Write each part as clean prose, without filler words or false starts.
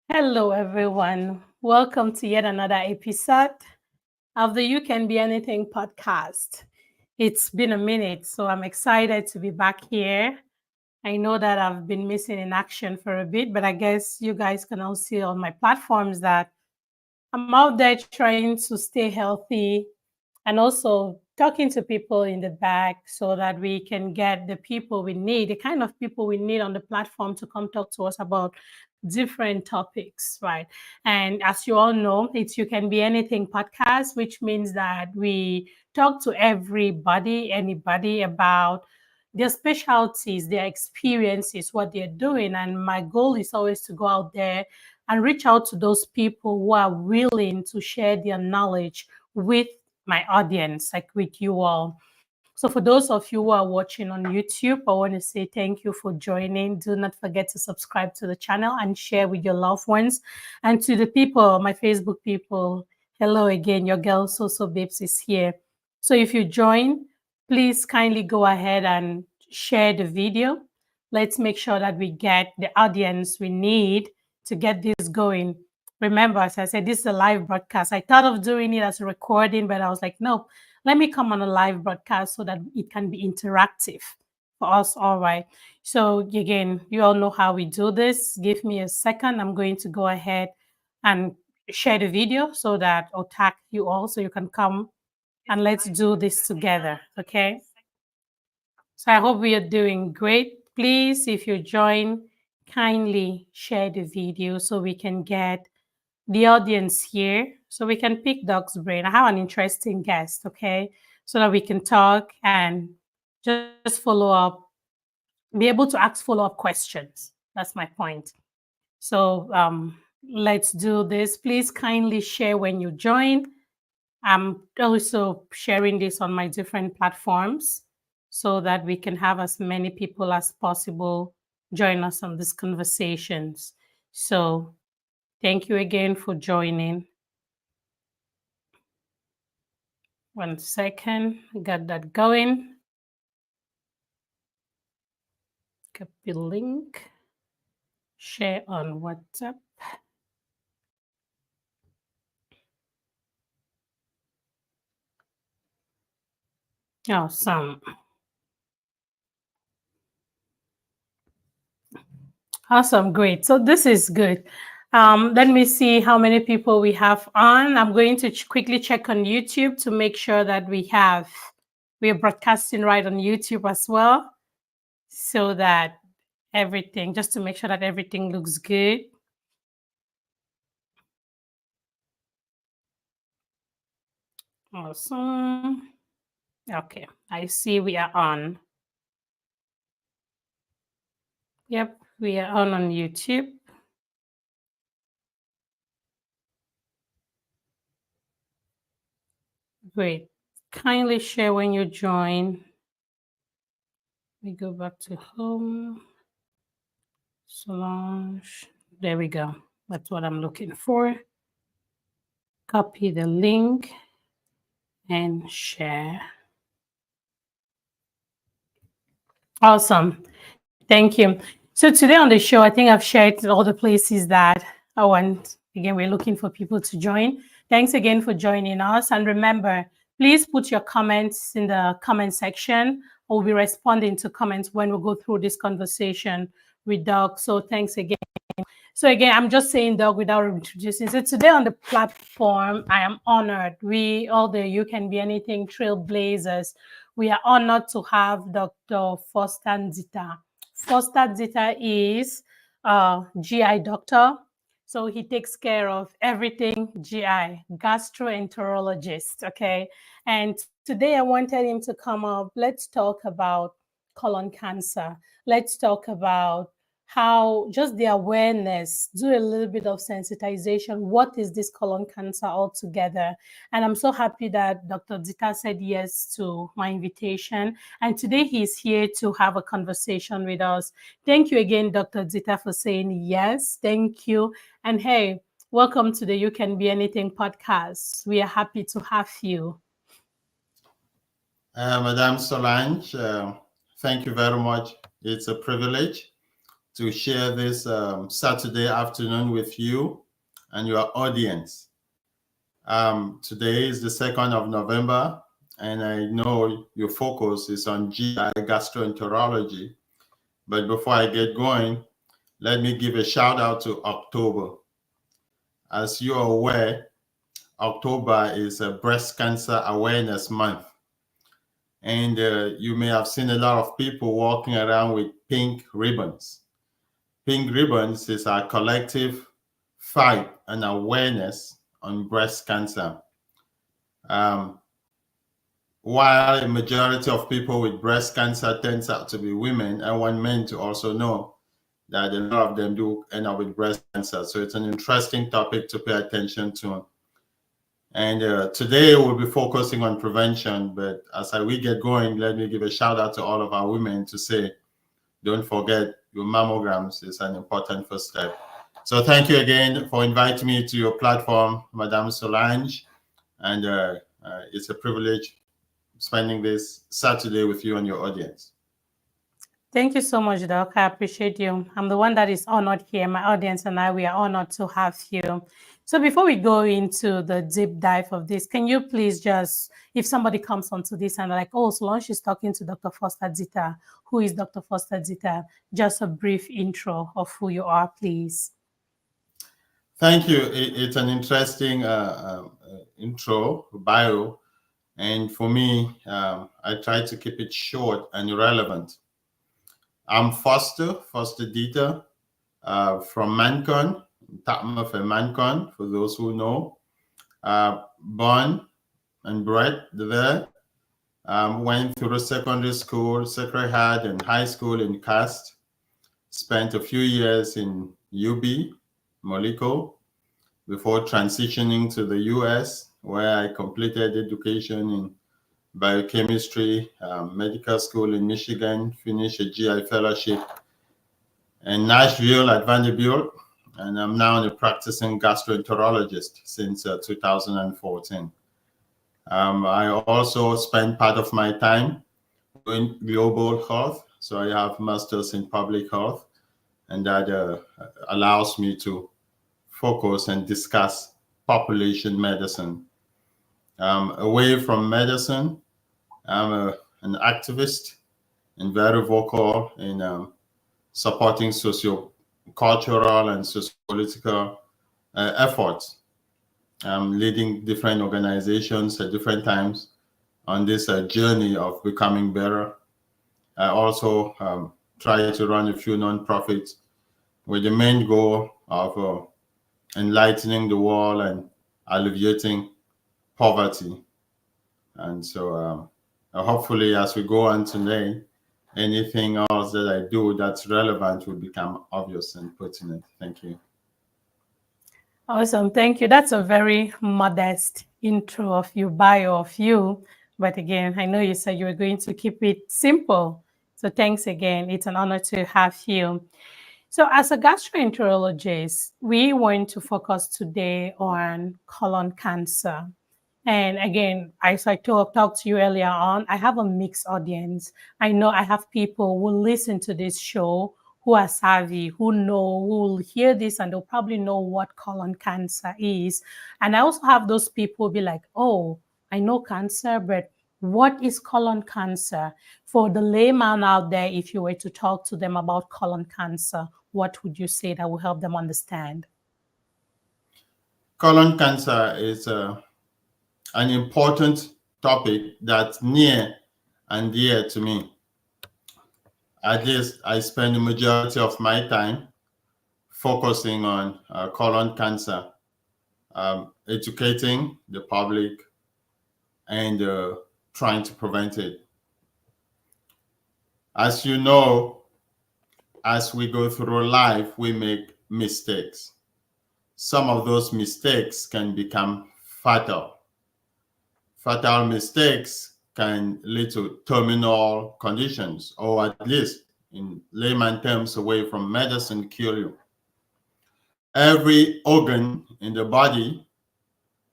Hello, everyone. Welcome to yet another episode of the You Can Be Anything podcast. It's been a minute, so I'm excited to be back here. I know that I've been missing in action for a bit, but I guess you guys can all see on my platforms that I'm out there trying to stay healthy and also talking to people in the back so that we can get the people we need, the kind of people we need on the platform to come talk to us about different topics, right? And as you all know, it's You Can Be Anything podcast, which means that we talk to everybody, anybody about their specialties, their experiences, what they're doing. And my goal is always to go out there and reach out to those people who are willing to share their knowledge with my audience, like with you all. So, for those of you who are watching on YouTube, I want to say thank you for joining. Do not forget to subscribe to the channel and share with your loved ones. And to the people, my Facebook people, hello again. Your girl So Babes is here. So, if you join, please kindly go ahead and share the video. Let's make sure that we get the audience we need to get this going. Remember, as I said, this is a live broadcast. I thought of doing it as a recording, but I was like, no, let me come on a live broadcast so that it can be interactive for us. All right. So, again, you all know how we do this. Give me a second. I'm going to go ahead and share the video so that I'll tag you all so you can come and let's do this together. Okay. So I hope we are doing great. Please, if you join, kindly share the video so we can get the audience here, so we can pick Doc's brain. I have an interesting guest, okay, so that we can talk and just follow up, be able to ask follow-up questions. That's my point. So let's do this. Please kindly share when you join. I'm also sharing this on my different platforms so that we can have as many people as possible join us on these conversations. So thank you again for joining. One second, got that going. Copy link, share on WhatsApp. Awesome. Awesome, great. So this is good. Let me see how many people we have on. I'm going to quickly check on YouTube to make sure that we are broadcasting right on YouTube as well, so that everything, just to make sure that everything looks good. Awesome. Okay, I see we are on. Yep, we are on YouTube. Great. Kindly share when you join. We go back to home. Solange. There we go. That's what I'm looking for. Copy the link and share. Awesome. Thank you. So today on the show, I think I've shared all the places that I want. Again, we're looking for people to join. Thanks again for joining us. And remember, please put your comments in the comment section. We'll be responding to comments when we go through this conversation with Doc. So thanks again. So again, I'm just saying Doc without introducing. So today on the platform, I am honored. We, all the You Can Be Anything trailblazers, we are honored to have Dr. Ditah. Ditah is a GI doctor. So he takes care of everything GI, gastroenterologist, okay? And today I wanted him to come up. Let's talk about colon cancer. Let's talk about how just the awareness, do a little bit of sensitization. What is this colon cancer altogether? And I'm so happy that Dr. Ditah said yes to my invitation. And today he's here to have a conversation with us. Thank you again, Dr. Ditah, for saying yes. Thank you. And hey, welcome to the You Can Be Anything podcast. We are happy to have you. Madame Solange, thank you very much. It's a privilege to share this Saturday afternoon with you and your audience. Today is the 2nd of November, and I know your focus is on GI gastroenterology. But before I get going, let me give a shout out to October. As you are aware, October is a breast cancer awareness month. And you may have seen a lot of people walking around with pink ribbons. Pink ribbons is our collective fight and awareness on breast cancer. Um, while a majority of people with breast cancer tends out to be women, I want men to also know that a lot of them do end up with breast cancer. So it's an interesting topic to pay attention to. And today we'll be focusing on prevention, but we get going, let me give a shout out to all of our women to say, don't forget your mammograms is an important first step. So thank you again for inviting me to your platform, Madame Solange. And it's a privilege spending this Saturday with you and your audience. Thank you so much, Doc. I appreciate you. I'm the one that is honored here. My audience and I, we are honored to have you. So before we go into the deep dive of this, can you please just, if somebody comes onto this and like, oh, Solange is talking to Dr. Foster Ditah. Who is Dr. Foster Ditah? Just a brief intro of who you are, please. Thank you. It's an interesting intro, bio. And for me, I try to keep it short and relevant. I'm Foster Ditah, from Mancon, Tapma for Mancon, for those who know. Born and bred there. Went through secondary school, Sacred Heart, and high school in Cast. Spent a few years in UB, Moliko, before transitioning to the US, where I completed education in biochemistry, medical school in Michigan, finished a GI fellowship in Nashville at Vanderbilt, and I'm now a practicing gastroenterologist since 2014. I also spend part of my time doing global health, so I have masters in public health, and that allows me to focus and discuss population medicine. Away from medicine, I'm an activist and very vocal in supporting socio-cultural and socio-political efforts. I'm leading different organizations at different times on this journey of becoming better. I also try to run a few nonprofits with the main goal of enlightening the world and alleviating poverty. And so hopefully as we go on today, anything else that I do that's relevant will become obvious and pertinent. Thank you. Awesome. Thank you. That's a very modest intro of you, bio of you. But again, I know you said you were going to keep it simple. So thanks again. It's an honor to have you. So as a gastroenterologist, we want to focus today on colon cancer. And again, as I talked to you earlier on, I have a mixed audience. I know I have people who listen to this show who are savvy, who know, who will hear this and they'll probably know what colon cancer is. And I also have those people who be like, oh, I know cancer, but what is colon cancer? For the layman out there, if you were to talk to them about colon cancer, what would you say that will help them understand? Colon cancer is an important topic that's near and dear to me. At least I spend the majority of my time focusing on colon cancer, educating the public and trying to prevent it. As you know, as we go through life, we make mistakes. Some of those mistakes can become fatal. Fatal mistakes can lead to terminal conditions, or at least in layman terms, away from medicine, kill you. Every organ in the body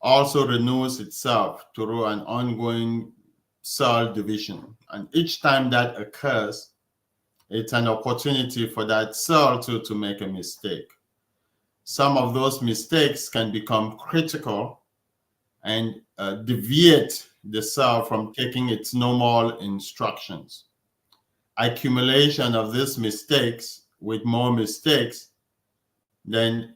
also renews itself through an ongoing cell division. And each time that occurs, it's an opportunity for that cell to make a mistake. Some of those mistakes can become critical and deviate the cell from taking its normal instructions. Accumulation of these mistakes with more mistakes then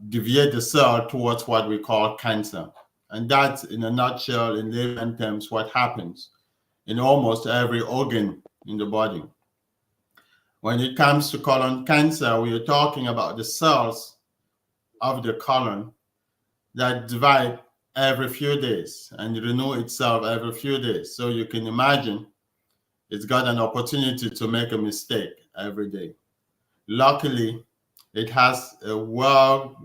deviate the cell towards what we call cancer. And that's, in a nutshell, in layman terms, what happens in almost every organ in the body. When it comes to colon cancer, we are talking about the cells of the colon that divide every few days and renew itself every few days. So you can imagine it's got an opportunity to make a mistake every day. Luckily, it has a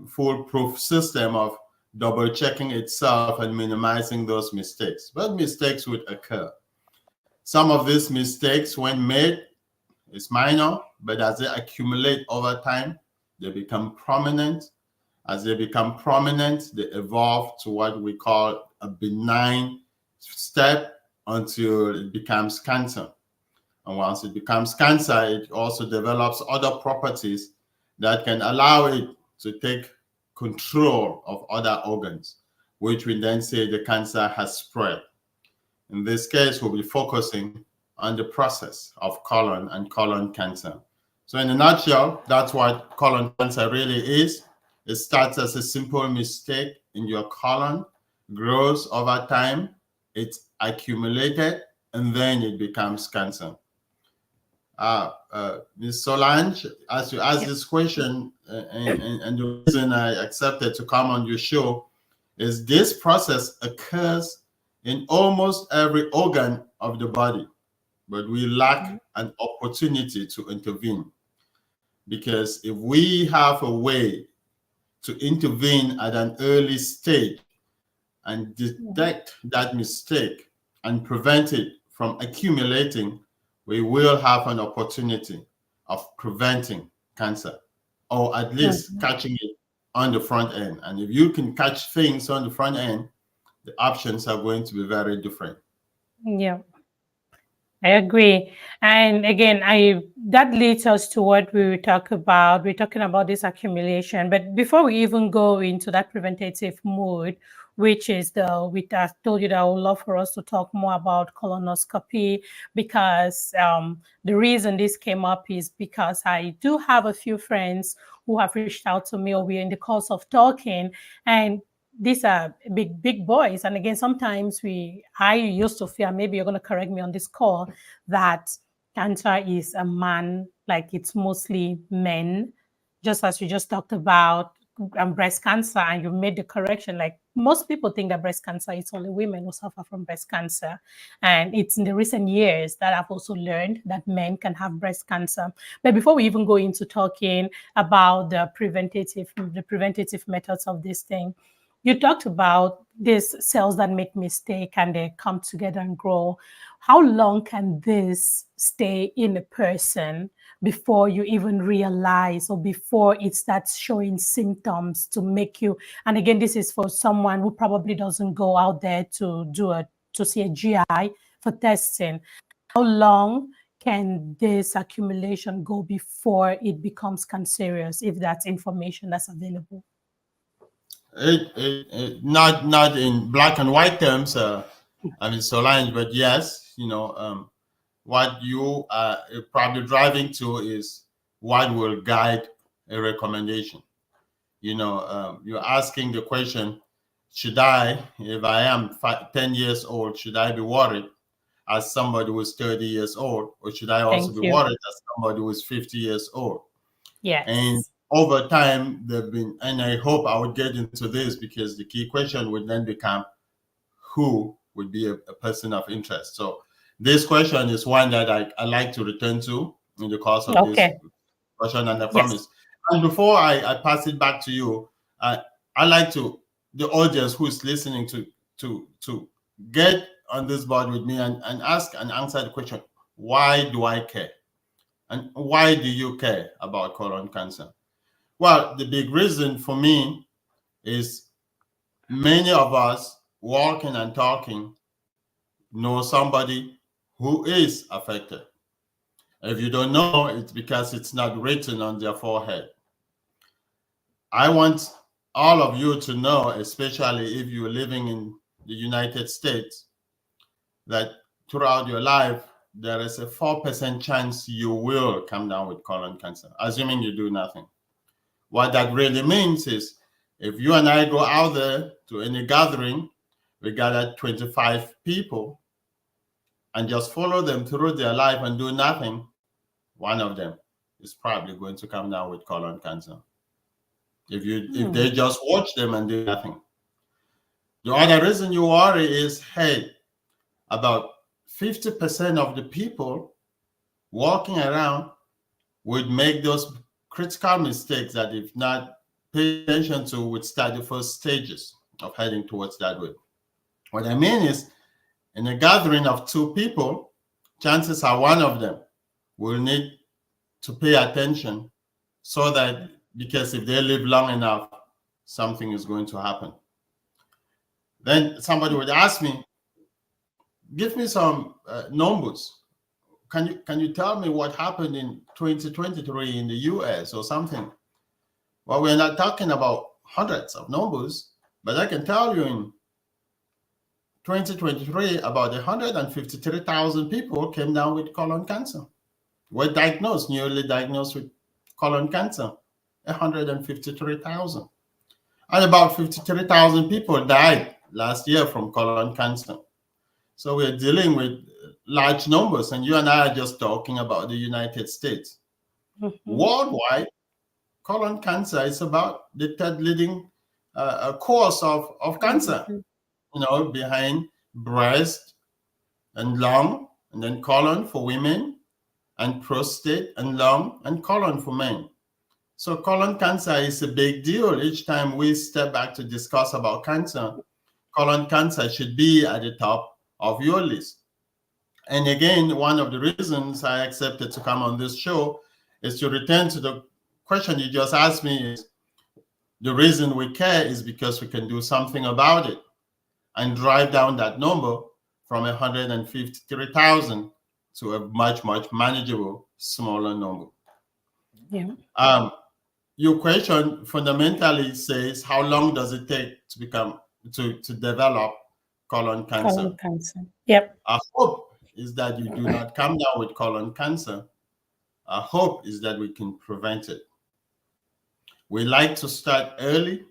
foolproof system of double checking itself and minimizing those mistakes. But mistakes would occur. Some of these mistakes, when made, is minor, but as they accumulate over time, they become prominent. As they become prominent, they evolve to what we call a benign step until it becomes cancer. And once it becomes cancer, it also develops other properties that can allow it to take control of other organs, which we then say the cancer has spread. In this case, we'll be focusing on the process of colon and colon cancer. So in a nutshell, that's what colon cancer really is. It starts as a simple mistake in your colon, grows over time, it's accumulated, and then it becomes cancer. Ms. Solange, as you asked this question, and the reason I accepted to come on your show is this process occurs in almost every organ of the body, but we lack an opportunity to intervene. Because if we have a way to intervene at an early stage and detect that mistake and prevent it from accumulating, we will have an opportunity of preventing cancer, or at least catching it on the front end. And if you can catch things on the front end, the options are going to be very different. Yeah. I agree. And again, I that leads us to what we will talk about. We're talking about this accumulation. But before we even go into that preventative mode, which is I told you that I would love for us to talk more about colonoscopy, because the reason this came up is because I do have a few friends who have reached out to me, or we're in the course of talking, and these are big boys. And again, sometimes I used to fear, maybe you're going to correct me on this call, that cancer is a man, like it's mostly men, just as you just talked about breast cancer, and you made the correction. Like most people think that breast cancer is only women who suffer from breast cancer, and it's in the recent years that I've also learned that men can have breast cancer. But before we even go into talking about the preventative methods of this thing, you talked about these cells that make mistake and they come together and grow. How long can this stay in a person before you even realize, or before it starts showing symptoms to make you? And again, this is for someone who probably doesn't go out there to see a GI for testing. How long can this accumulation go before it becomes cancerous, if that's information that's available? Not in black and white terms, I mean, Solange, but yes, what you are probably driving to is what will guide a recommendation. You're asking the question, should I, if I am 10 years old, should I be worried as somebody who's 30 years old, or should I also Thank be you. worried as somebody who's 50 years old? Yes. And over time, there've been, and I hope I would get into this because the key question would then become who would be a person of interest. So this question is one that I like to return to in the course of this question, and I promise. And before I pass it back to you, I like to the audience who is listening to get on this board with me and ask and answer the question, why do I care? And why do you care about colon cancer? Well, the big reason for me is many of us walking and talking know somebody who is affected. If you don't know, it's because it's not written on their forehead. I want all of you to know, especially if you're living in the United States, that throughout your life, there is a 4% chance you will come down with colon cancer, assuming you do nothing. What that really means is if you and I go out there to any gathering, we gather 25 people and just follow them through their life and do nothing, one of them is probably going to come down with colon cancer. If they just watch them and do nothing. The other reason you worry is, hey, about 50% of the people walking around would make those critical mistakes that if not paid attention to would start the first stages of heading towards that way. What I mean is, in a gathering of 2 people, chances are one of them will need to pay attention so that, because if they live long enough, something is going to happen. Then somebody would ask me, give me some numbers. Can you tell me what happened in 2023 in the US or something? Well, we're not talking about hundreds of numbers, but I can tell you in 2023, about 153,000 people came down with colon cancer. Were diagnosed, newly diagnosed with colon cancer, 153,000. And about 53,000 people died last year from colon cancer. So we're dealing with large numbers, and you and I are just talking about the United States. Worldwide, colon cancer is about the third leading cause of cancer, behind breast and lung, and then colon for women, and prostate and lung and colon for men. So colon cancer is a big deal. Each time we step back to discuss about cancer, colon cancer should be at the top of your list. And again, one of the reasons I accepted to come on this show is to return to the question you just asked me. Is the reason we care is because we can do something about it and drive down that number from 153,000 to a much, much manageable, smaller number. Yeah. Your question fundamentally says, how long does it take to develop colon cancer? Colon cancer. Yep. Our hope is that you do not come down with colon cancer. Our hope is that we can prevent it. We like to start early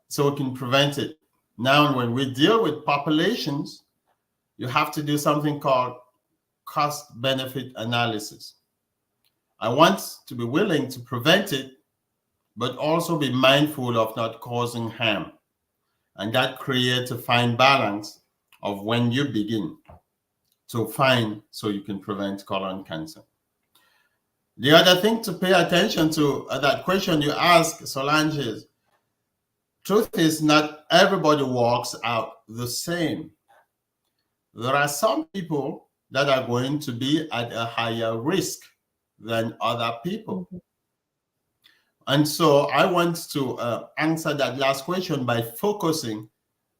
so we can prevent it. Now, when we deal with populations, you have to do something called cost-benefit analysis. I want to be willing to prevent it, but also be mindful of not causing harm. And that creates a fine balance of when you begin to find so you can prevent colon cancer. The other thing to pay attention to, that question you asked, Solange, is truth is not everybody walks out the same. There are some people that are going to be at a higher risk than other people. And so I want to answer that last question by focusing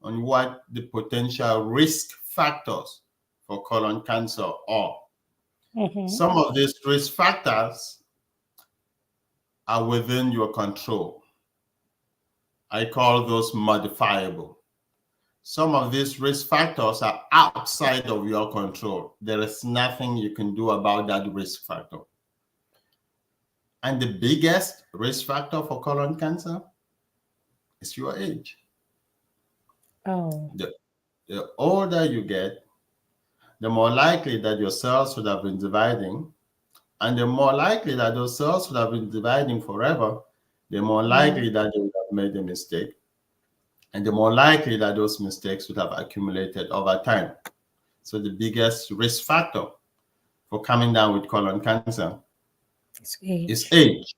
on what the potential risk factors for colon cancer are. Some of these risk factors are within your control. I call those modifiable. Some of these risk factors are outside of your control. There is nothing you can do about that risk factor. And the biggest risk factor for colon cancer is your age. Oh. The older you get, the more likely that your cells would have been dividing, and the more likely that those cells would have been dividing forever, the more likely that they would have made a mistake, and the more likely that those mistakes would have accumulated over time. So the biggest risk factor for coming down with colon cancer is age.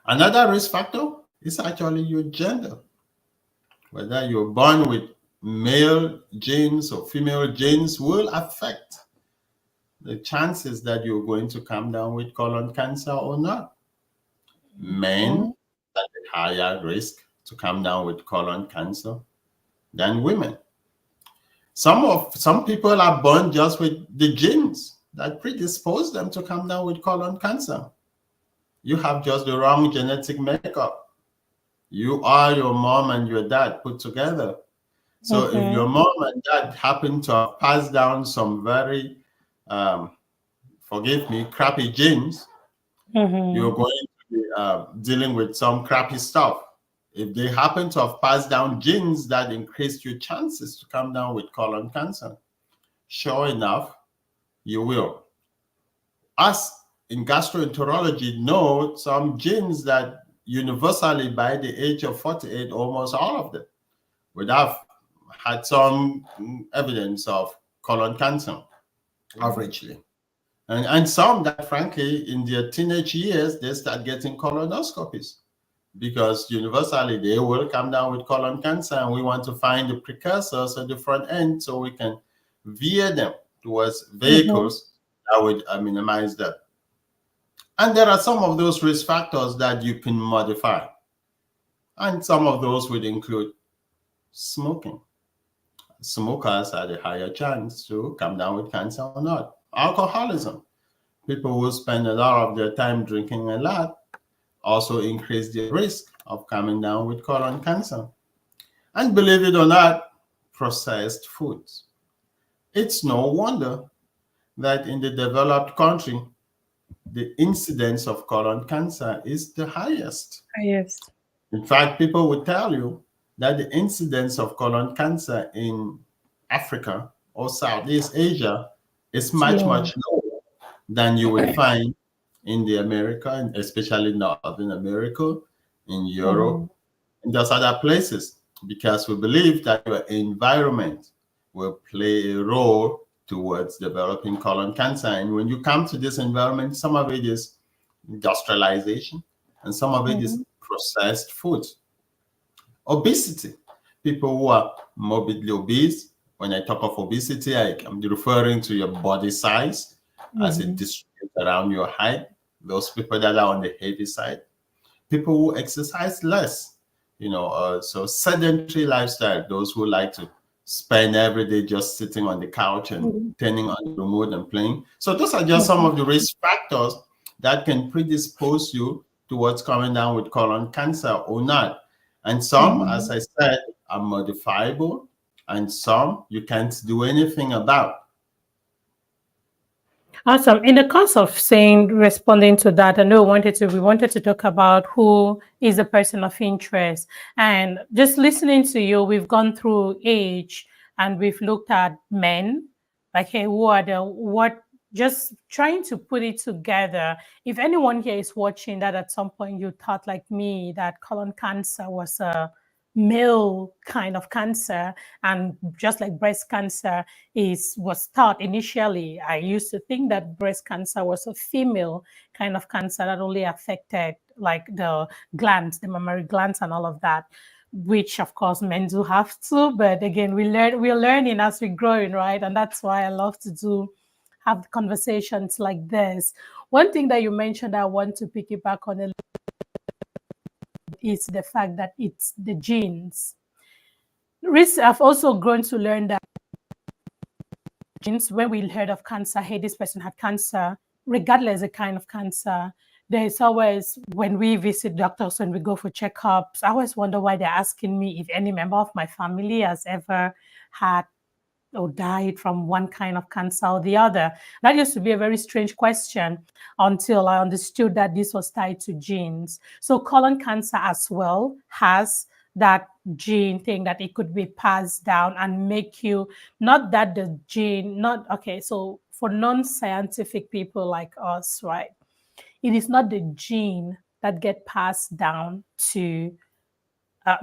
Another risk factor is actually your gender. Whether you're born with male genes or female genes will affect the chances that you're going to come down with colon cancer or not. Men are at higher risk to come down with colon cancer than women. Some people are born just with the genes. that predispose them to come down with colon cancer. You have just the wrong genetic makeup. You are your mom and your dad put together. So if your Mm-hmm. mom and dad happen to have passed down some very, um, forgive me, crappy genes, you're Mm-hmm. going to be dealing with some crappy stuff. If they happen to have passed down genes that increase your chances to come down with colon cancer, sure enough, you will. Us in gastroenterology know some genes that universally by the age of 48, almost all of them would have had some evidence of colon cancer, averagely. And some that, frankly, in their teenage years, they start getting colonoscopies because universally they will come down with colon cancer, and we want to find the precursors at the front end so we can veer them towards Mm-hmm. vehicles that would minimize that. And there are some of those risk factors that you can modify. And some of those would include smoking. Smokers had a higher chance to come down with cancer or not. Alcoholism. People who spend a lot of their time drinking a lot also increase their risk of coming down with colon cancer. And believe it or not, processed foods. It's no wonder that in the developed country, the incidence of colon cancer is the highest. Yes. In fact, people would tell you that the incidence of colon cancer in Africa or Southeast Asia is It's much, low. much lower than you would find in the America, and especially Northern America, in Europe, Mm-hmm. and those other places, because we believe that your environment will play a role towards developing colon cancer. And when you come to this environment, some of it is industrialization, and some of it is Mm-hmm. processed food. Obesity. People who are morbidly obese, when I talk of obesity, I'm referring to your body size as it Mm-hmm. distributes around your height. Those people that are on the heavy side, people who exercise less, so sedentary lifestyle, those who like to spend every day just sitting on the couch and turning on the remote and playing. So those are just some Mm-hmm. of the risk factors that can predispose you towards coming down with colon cancer or not. And some, Mm-hmm. as I said, are modifiable, and some you can't do anything about. Awesome. In the course of saying, responding to that, I know we wanted to talk about who is a person of interest. And just listening to you, we've gone through age and we've looked at men, like, hey, just trying to put it together. If anyone here is watching that at some point you thought like me that colon cancer was a male kind of cancer, and just like breast cancer was thought initially, I used to think that breast cancer was a female kind of cancer that only affected like the glands, the mammary glands and all of that, which of course men do have to. But again, we're learning as we're growing, right? And that's why I love to have conversations like this. One thing that you mentioned I want to piggyback on a is the fact that it's the genes. I've also grown to learn that genes, when we heard of cancer, hey, this person had cancer, regardless the kind of cancer, there's always, when we visit doctors, when we go for checkups, I always wonder why they're asking me if any member of my family has ever had or died from one kind of cancer or the other. That used to be a very strange question until I understood that this was tied to genes. So colon cancer as well has that gene thing that it could be passed down and make you, not that the gene, not okay. So for non-scientific people like us, right? It is not the gene that get passed down to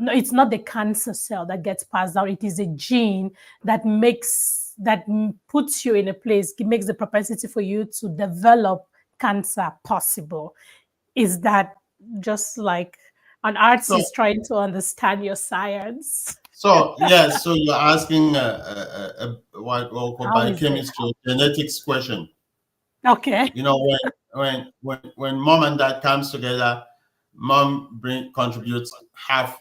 no, it's not the cancer cell that gets passed down. It is a gene that puts you in a place, it makes the propensity for you to develop cancer possible. Is that just like an So, artist trying to understand your science? yes, so you're asking what we'll call How is it? biochemistry genetics question. Okay. When mom and dad comes together, mom contributes half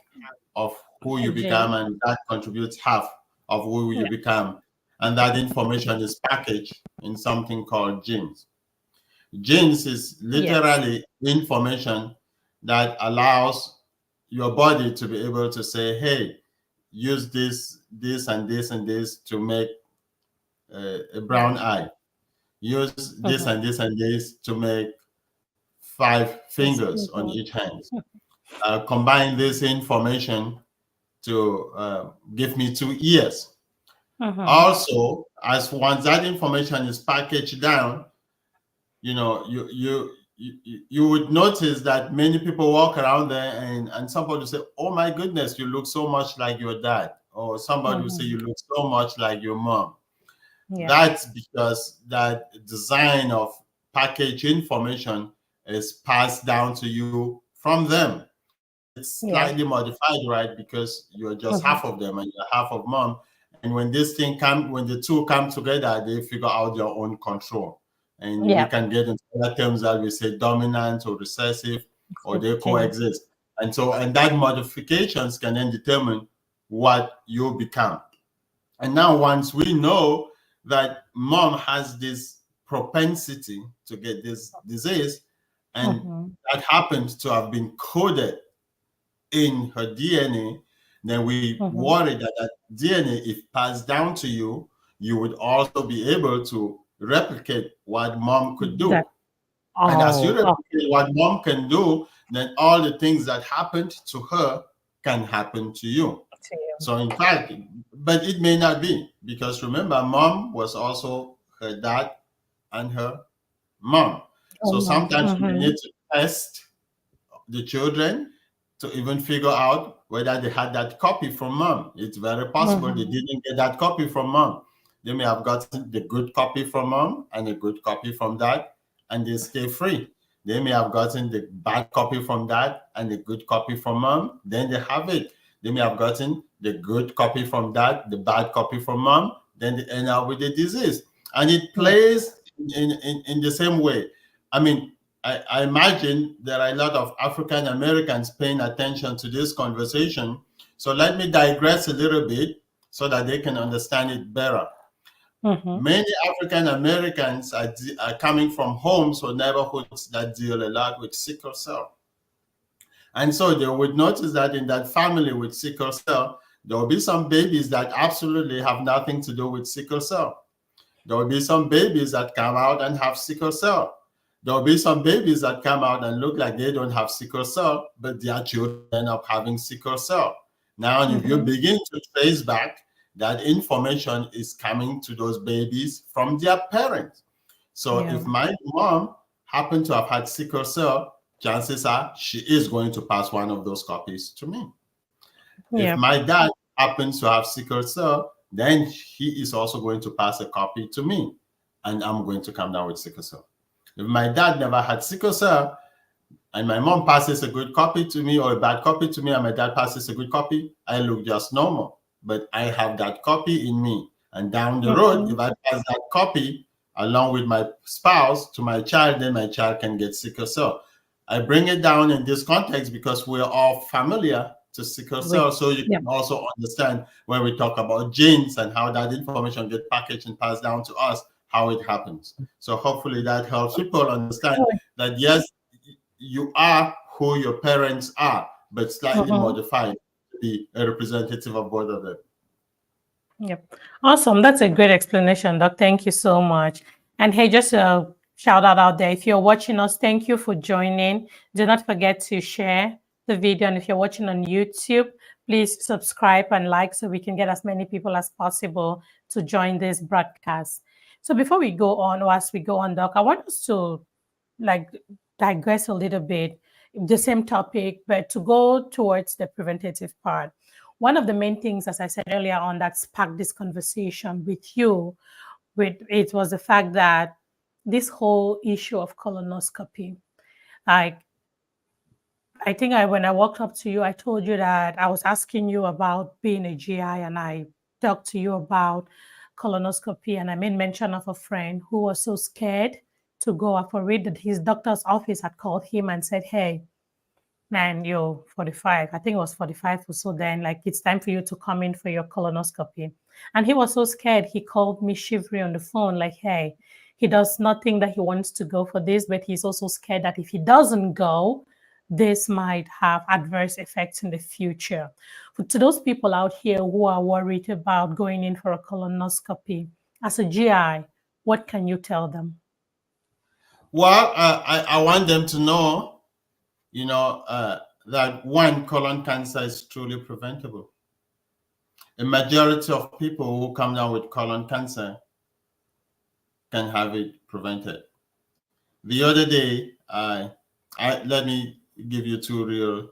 of who A you become, gene. and dad contributes half of who Yeah. you become. and that information is packaged in something called genes. Genes is Yes. literally information that allows your body to be able to say, hey, use this, and this, and this to make a Yeah. brown eye. Use this Mm-hmm. and this and this to make 5 fingers on Mm-hmm. each hand. Combine this information to give me 2 ears. Mm-hmm. Also, as once that information is packaged down, you know, you would notice that many people walk around there, and somebody will say, "Oh my goodness, you look so much like your dad," or somebody will say, Mm-hmm. "You look so much like your mom." Yeah. That's because that design of package information is passed down to you from them. But it's Yeah. slightly modified, right? Because you're just Mm-hmm. half of them and you're half of mom. And when this thing come, when the two come together, they figure out their own control. And we Yeah. can get into other terms that we say dominant or recessive, or they Gene. coexist. And so, and that modifications can then determine what you become. And now, once we know that mom has this propensity to get this disease, and Mm-hmm. that happens to have been coded in her DNA, then we Mm-hmm. worry that that DNA, if passed down to you, you would also be able to replicate what mom could do. That. And as you Oh. Oh. replicate what mom can do, then all the things that happened to her can happen to you. To you. So in fact, but it may not be, because remember, mom was also her dad and her mom. Oh, So mom. sometimes we Mm-hmm. need to test the children to even figure out whether they had that copy from mom. It's very possible they Mm-hmm. didn't get that copy from mom. They may have gotten the good copy from mom and a good copy from dad, and they stay free. They may have gotten the bad copy from dad and the good copy from mom, then they have it. They may have gotten the good copy from dad, the bad copy from mom, then they end up with the disease. And it Yeah. plays in the same way. I mean, I imagine there are a lot of African Americans paying attention to this conversation. So let me digress a little bit so that they can understand it better. Mm-hmm. Many African Americans are coming from homes or neighborhoods that deal a lot with sickle cell. And so they would notice that in that family with sickle cell, there will be some babies that absolutely have nothing to do with sickle cell. There will be some babies that come out and have sickle cell. There will be some babies that come out and look like they don't have sickle cell, but their children end up having sickle cell. Now, if you Mm-hmm. begin to trace back, that information is coming to those babies from their parents. So Yeah. if my mom happened to have had sickle cell, chances are she is going to pass one of those copies to me. If Yeah. my dad happens to have sickle cell, then he is also going to pass a copy to me, and I'm going to come down with sickle cell. If my dad never had sickle cell, and my mom passes a good copy to me or a bad copy to me, and my dad passes a good copy, I look just normal. But I have that copy in me. And down the road, Mm-hmm. if I pass that copy along with my spouse to my child, then my child can get sickle cell. I bring it down in this context because we're all familiar to sickle With. cell. So you Yeah. can also understand when we talk about genes and how that information gets packaged and passed down to us, how it happens. So hopefully that helps people understand that yes, you are who your parents are, but slightly Mm-hmm. modified to be a representative of both of them. Yep. Awesome. That's a great explanation, Doc. Thank you so much. And hey, just a shout out there. If you're watching us, thank you for joining. Do not forget to share the video. And if you're watching on YouTube, please subscribe and like so we can get as many people as possible to join this broadcast. So before we go on, or as we go on, Doc, I want us to like digress a little bit, the same topic, but to go towards the preventative part. One of the main things, as I said earlier on, that sparked this conversation with you, with it was the fact that this whole issue of colonoscopy, like I think when I walked up to you, I told you that I was asking you about being a GI, and I talked to you about colonoscopy, and I made mention of a friend who was so scared to go up for it that his doctor's office had called him and said, "Hey, man, you're 45." I think it was 45 or so then. Like, it's time for you to come in for your colonoscopy. And he was so scared. He called me shivering on the phone, like, hey, he does not think that he wants to go for this, but he's also scared that if he doesn't go, this might have adverse effects in the future. To those people out here who are worried about going in for a colonoscopy, as a GI, what can you tell them? Well, I want them to know, that one, colon cancer is truly preventable. A majority of people who come down with colon cancer can have it prevented. The other day, I let me give you two real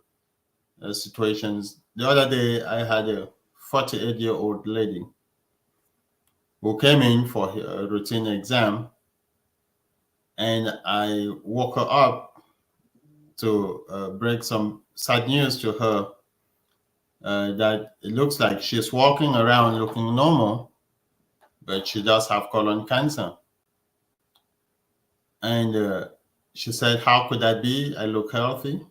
situations. The other day, I had a 48-year-old lady who came in for a routine exam, and I woke her up to break some sad news to her that it looks like she's walking around looking normal, but she does have colon cancer. And she said, "How could that be? I look healthy.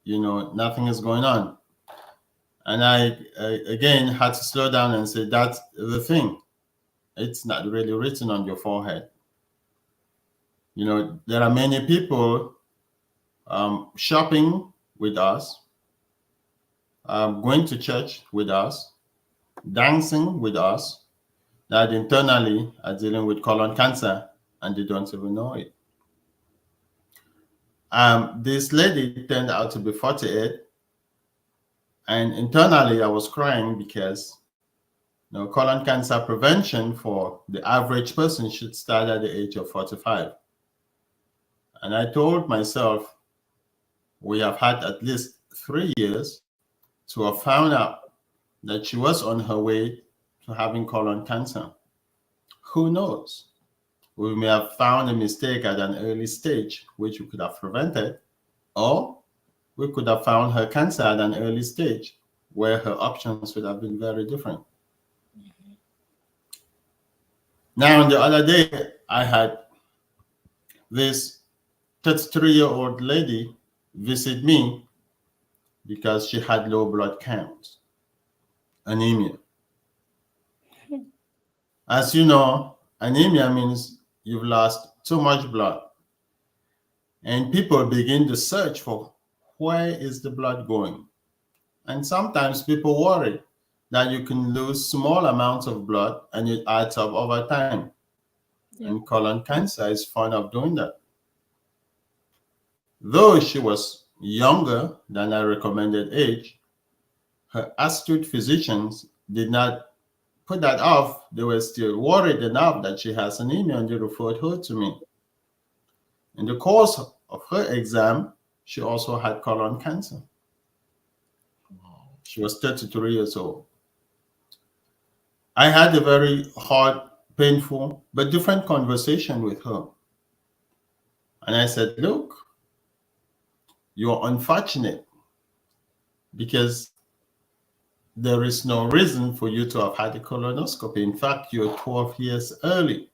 Nothing is going on." And I again had to slow down and say, "That's the thing. It's not really written on your forehead. There are many people shopping with us, going to church with us, dancing with us, that internally are dealing with colon cancer and they don't even know it." This lady turned out to be 48, and internally I was crying because colon cancer prevention for the average person should start at the age of 45. And I told myself, we have had at least 3 years to have found out that she was on her way to having colon cancer. Who knows? We may have found a mistake at an early stage, which we could have prevented, or we could have found her cancer at an early stage, where her options would have been very different. Now, the other day, I had this 33-year-old lady visit me because she had low blood count, anemia. As you know, anemia means you've lost too much blood. And people begin to search for where is the blood going. And sometimes people worry that you can lose small amounts of blood and it adds up over time. Yeah. And colon cancer is fond of doing that. Though she was younger than her recommended age, her astute physicians did not put that off. They were still worried enough that she has anemia and they referred her to me. In the course of her exam, she also had colon cancer. She was 33 years old. I had a very hard, painful, but different conversation with her. And I said, "Look, you're unfortunate because there is no reason for you to have had a colonoscopy. In fact, you're 12 years early,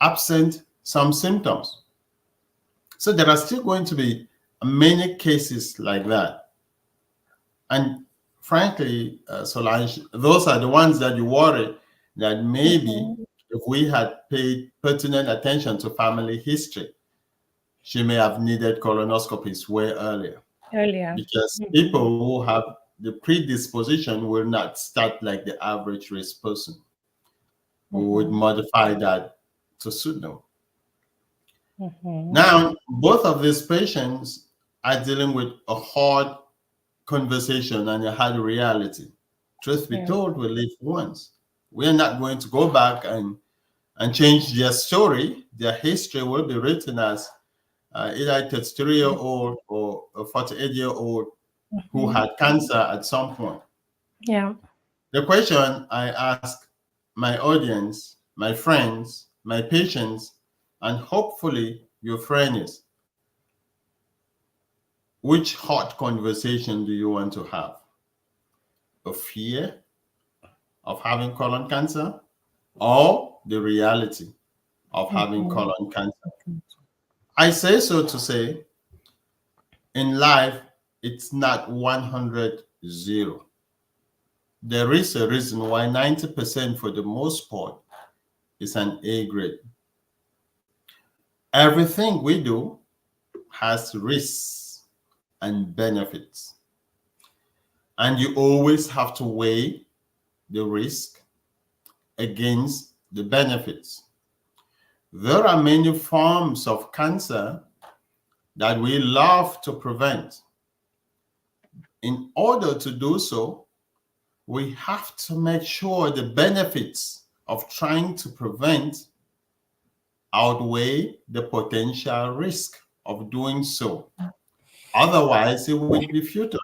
absent some symptoms." So there are still going to be many cases like that. And frankly, Solange, those are the ones that you worry that maybe if we had paid pertinent attention to family history, she may have needed colonoscopies way earlier. Earlier. Because people who have the predisposition will not start like the average risk person. We would modify that to suit them. Now, both of these patients are dealing with a hard conversation and a hard reality. Truth be told, we live once. We're not going to go back and change their story. Their history will be written as either a 33-year-old or a 48-year-old who had cancer at some point. Yeah. The question I ask my audience, my friends, my patients, and hopefully your friend is, which hot conversation do you want to have? A fear of having colon cancer or the reality of having colon cancer? I say so to say, in life, it's not 100-0. there is a reason why 90% for the most part is an A grade. Everything we do has risks and benefits. And you always have to weigh the risk against the benefits. There are many forms of cancer that we love to prevent. In order to do so, we have to make sure the benefits of trying to prevent outweigh the potential risk of doing so. Otherwise, it would be futile.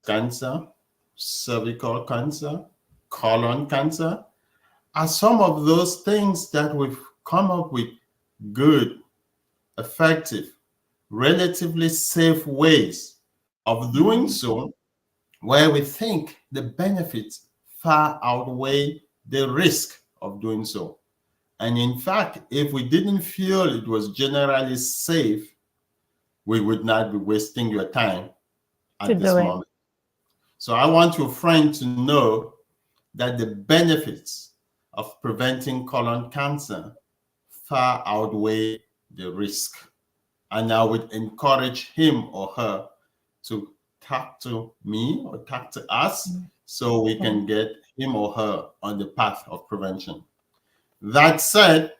Cancer, cervical cancer, colon cancer are some of those things that we've come up with good, effective, relatively safe ways of doing so, where we think the benefits far outweigh the risk of doing so. And in fact, if we didn't feel it was generally safe, we would not be wasting your time at this moment. So I want your friend to know that the benefits of preventing colon cancer far outweigh the risk. And I would encourage him or her to talk to me or talk to us so we can get him or her on the path of prevention. That said,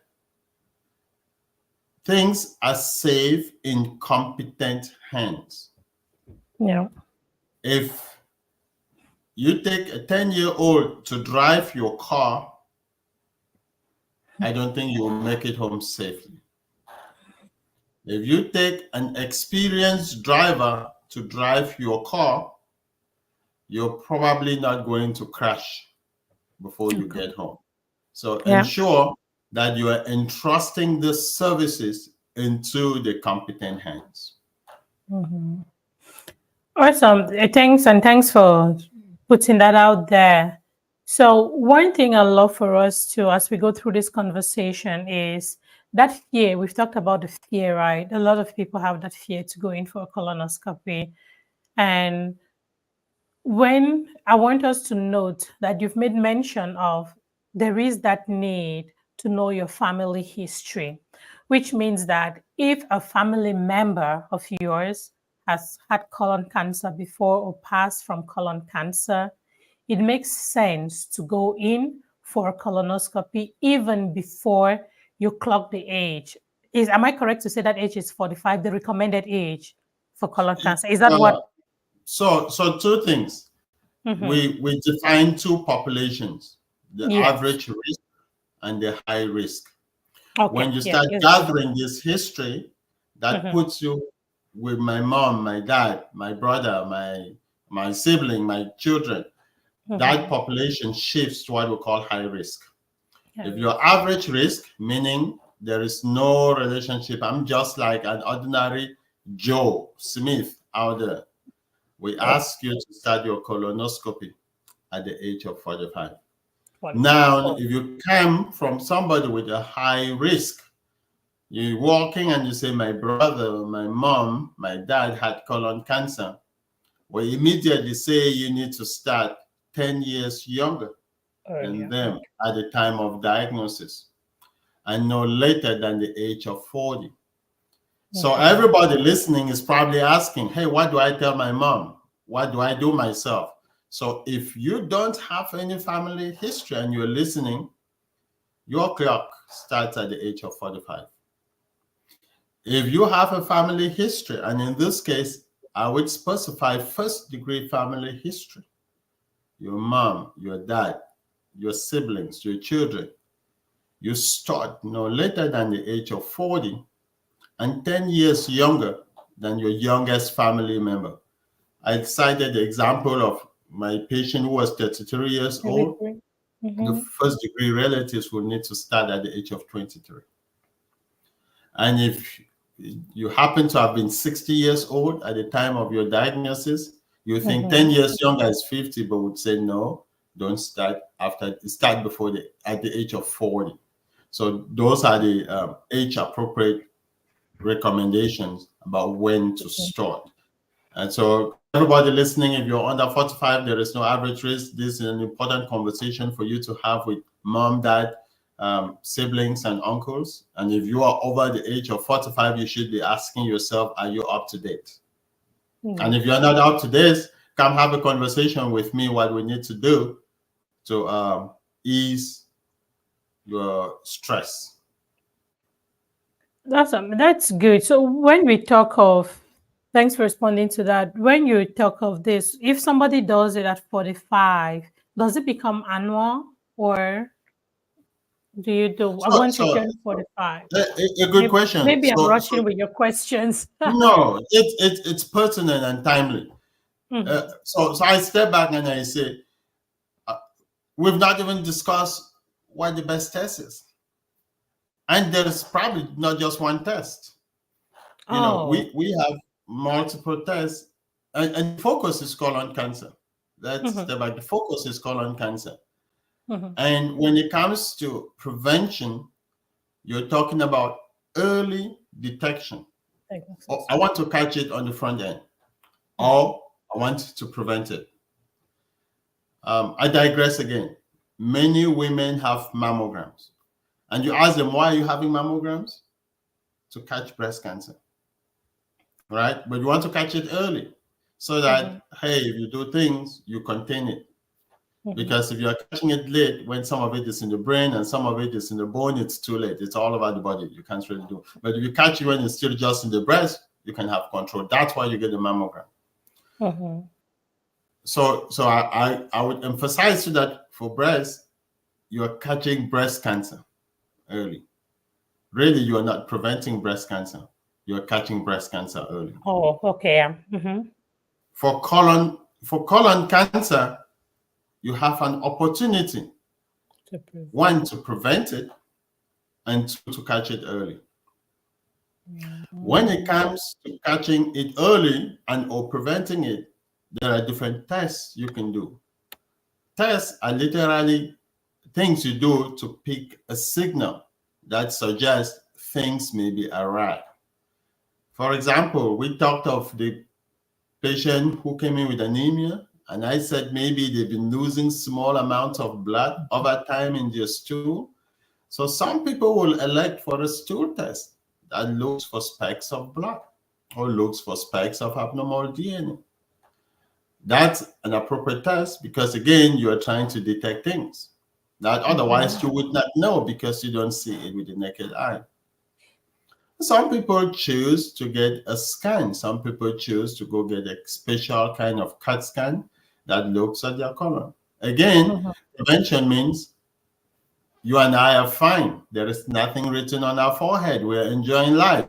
things are safe in competent hands. Yeah. If you take a 10-year-old to drive your car, I don't think you will make it home safely. If you take an experienced driver to drive your car, you're probably not going to crash before you get home. So ensure that you are entrusting the services into the competent hands. Awesome. Thanks for putting that out there. So one thing I love for us to, as we go through this conversation, is that fear. We've talked about the fear, right? A lot of people have that fear to go in for a colonoscopy. And when I want us to note that you've made mention of there is that need to know your family history, which means that if a family member of yours has had colon cancer before or passed from colon cancer, it makes sense to go in for a colonoscopy even before you clock the age. Am I correct to say that age is 45, the recommended age for colon cancer? Is that what? So two things. We define two populations, the average risk and the high risk. When you start gathering this history, that puts you with my mom, my dad, my brother, my sibling, my children. That population shifts to what we call high risk. If you're average risk, meaning there is no relationship, I'm just like an ordinary Joe Smith out there, we ask you to start your colonoscopy at the age of 45. Now, if you come from somebody with a high risk, you're walking and you say, my brother, my mom, my dad had colon cancer, we immediately say you need to start 10 years younger than them at the time of diagnosis and no later than the age of 40. So everybody listening is probably asking, hey, what do I tell my mom? What do I do myself? So if you don't have any family history and you're listening, your clock starts at the age of 45. If you have a family history, and in this case, I would specify first-degree family history, your mom, your dad, your siblings, your children, you start no later than the age of 40 and 10 years younger than your youngest family member. I cited the example of my patient who was 33 years old. The first degree relatives will need to start at the age of 23. And if you happen to have been 60 years old at the time of your diagnosis, you think 10 years younger is 50, but would say no, don't start before at the age of 40. So those are the age appropriate recommendations about when to start. And so, everybody listening, if you're under 45, there is no average risk. This is an important conversation for you to have with mom, dad, siblings, and uncles. And if you are over the age of 45, you should be asking yourself, are you up to date? And if you're not up to date, come have a conversation with me what we need to do to ease your stress. That's good. So when we talk of, thanks for responding to that. When you talk of this, if somebody does it at 45, does it become annual, or do you do So, once you so turn 45? a good Maybe, question. maybe I'm rushing with your questions. No, it's pertinent and timely. Mhm. So I step back and I say, uh, we've not even discussed what the best test is, and there is probably not just one test. Oh. We have multiple tests, and the focus is colon cancer. Let's Mhm, step back. The focus is colon cancer, mhm. and when it comes to prevention, you're talking about early detection. Oh, Diagnosis. I want to catch it on the front end, Mhm. or I want to prevent it. I digress again. Many women have mammograms, and you ask them, why are you having mammograms? To catch breast cancer, right? But you want to catch it early so Mhm, that, hey, if you do things, you contain it. mhm. Because if you're catching it late, when some of it is in the brain and some of it is in the bone, it's too late. It's all over the body. You can't really do. But if you catch it when it's still just in the breast, you can have control. That's why you get the mammogram. Mhm. So I would emphasize to that for breast, you're catching breast cancer early. Really, you are not preventing breast cancer. You're catching breast cancer early. Oh, okay. Mhm. For colon cancer, you have an opportunity, To prevent. one, to prevent it, and two, to catch it early. When it Mhm. comes to catching it early and or preventing it, there are different tests you can do. Tests are literally things you do to pick a signal that suggests things may be awry. For example, we talked of the patient who came in with anemia, and I said maybe they've been losing small amounts of blood over time in their stool. So some people will elect for a stool test that looks for specks of blood or looks for specks of abnormal DNA. That's an appropriate test because, again, you are trying to detect things that otherwise Mhm. you would not know because you don't see it with the naked eye. Some people choose to get a scan. Some people choose to go get a special kind of CAT scan that looks at their colon. Again, Mhm. prevention means you and I are fine. There is nothing written on our forehead. We're enjoying life.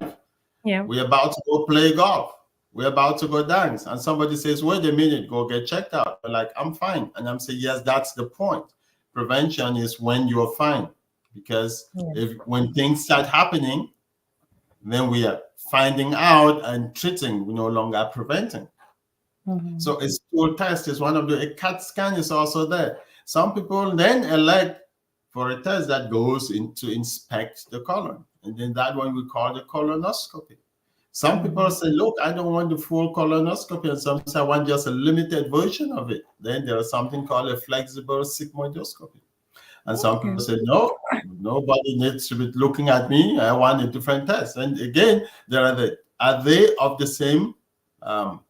Yeah. We're about to go play golf. We're about to go dance. And somebody says, wait a minute, go get checked out. We're like, I'm fine. And I'm saying, yes, that's the point. Prevention is when you're fine. Because Yeah. if when things start happening, then we are finding out and treating, we no longer preventing. Mhm. So a stool test is one of the, a CAT scan is also there. Some people then elect for a test that goes in to inspect the colon. And then that one we call the colonoscopy. Some people Mhm. say, look, I don't want the full colonoscopy. And some say, I want just a limited version of it. Then there is something called a flexible sigmoidoscopy. And some Okay. people say, no, nobody needs to be looking at me. I want a different test. And again, are they of the same um,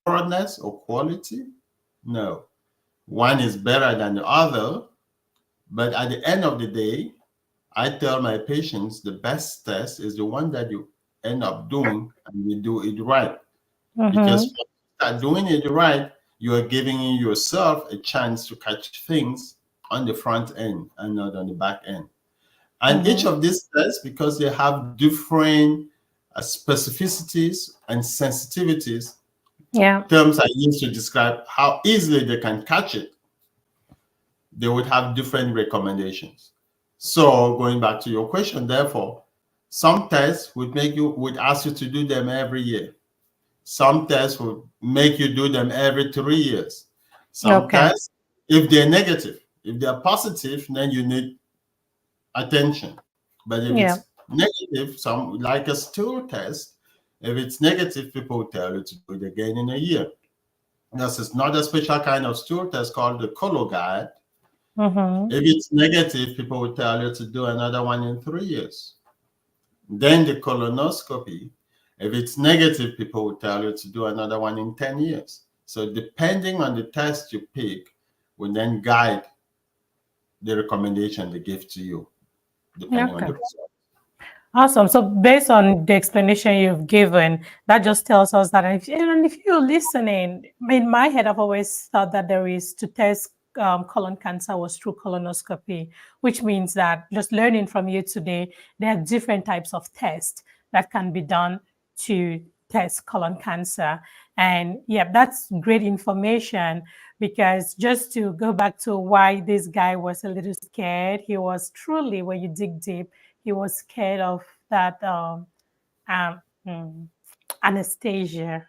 thoroughness or quality? No. One is better than the other. But at the end of the day, I tell my patients the best test is the one that you end up doing and you do it right. Because Mhm. when you start doing it right, you are giving yourself a chance to catch things on the front end and not on the back end. And each Mhm. of these tests, because they have different specificities and sensitivities, Yeah. terms I use to describe how easily they can catch it, they would have different recommendations. So going back to your question, therefore, some tests would ask you to do them every year. Some tests would make you do them every 3 years. Some Okay. tests, if they're negative, if they're positive, then you need attention. But if Yeah. it's negative, some like a stool test, If it's negative, people will tell you to do it again in a year. This is not a special kind of stool test called the color guide. If it's negative, people will tell you to do another one in 3 years. Then the colonoscopy, if it's negative, people will tell you to do another one in 10 years. So depending on the test you pick, will then guide the recommendation they give to you, depending on the result. Awesome. So based on the explanation you've given, that just tells us that if you're listening, in my head, I've always thought that there is to test colon cancer was through colonoscopy, which means that just learning from you today, there are different types of tests that can be done to test colon cancer. And yeah, that's great information, because just to go back to why this guy was a little scared, he was truly, when you dig deep, he was scared of that um, mm, anesthesia.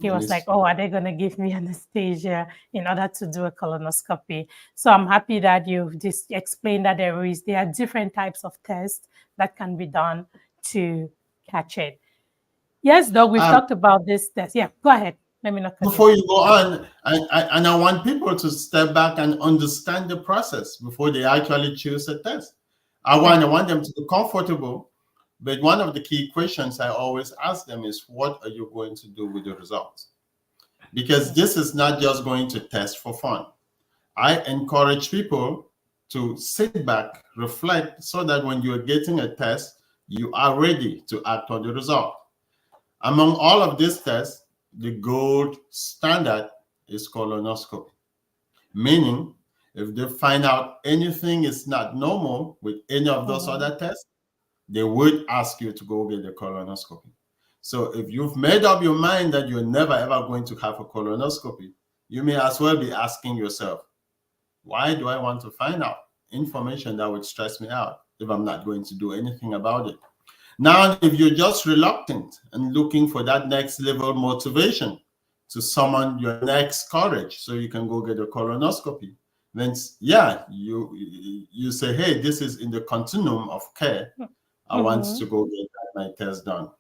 He was like, oh, are they going to give me anesthesia in order to do a colonoscopy? So I'm happy that you've just explained that there are different types of tests that can be done to catch it. Yes, Doug, we've talked about this test. Yeah, go ahead. Let me not cut before you go on, I want people to step back and understand the process before they actually choose a test. I want them to be comfortable. But one of the key questions I always ask them is, what are you going to do with the results? Because this is not just going to test for fun. I encourage people to sit back, reflect, so that when you're getting a test, you are ready to act on the result. Among all of these tests, the gold standard is colonoscopy. Meaning, if they find out anything is not normal with any of those other tests, they would ask you to go get a colonoscopy. So if you've made up your mind that you're never ever going to have a colonoscopy, you may as well be asking yourself, why do I want to find out information that would stress me out if I'm not going to do anything about it? Now, if you're just reluctant and looking for that next level motivation to summon your next courage so you can go get a colonoscopy, then yeah, you say, hey, this is in the continuum of care. I want to go get my test done.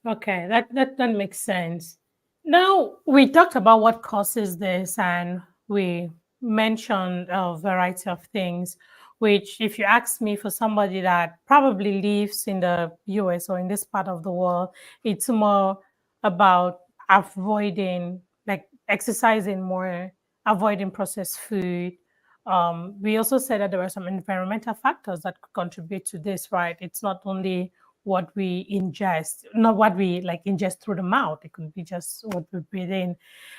Okay, that makes sense. Now, we talked about what causes this, and we mentioned a variety of things, which, if you ask me, for somebody that probably lives in the US or in this part of the world, it's more about avoiding, like exercising more, avoiding processed food. We also said that there are some environmental factors that could contribute to this, right? It's not only what we ingest, not what we like ingest through the mouth. It could be just what we breathe in.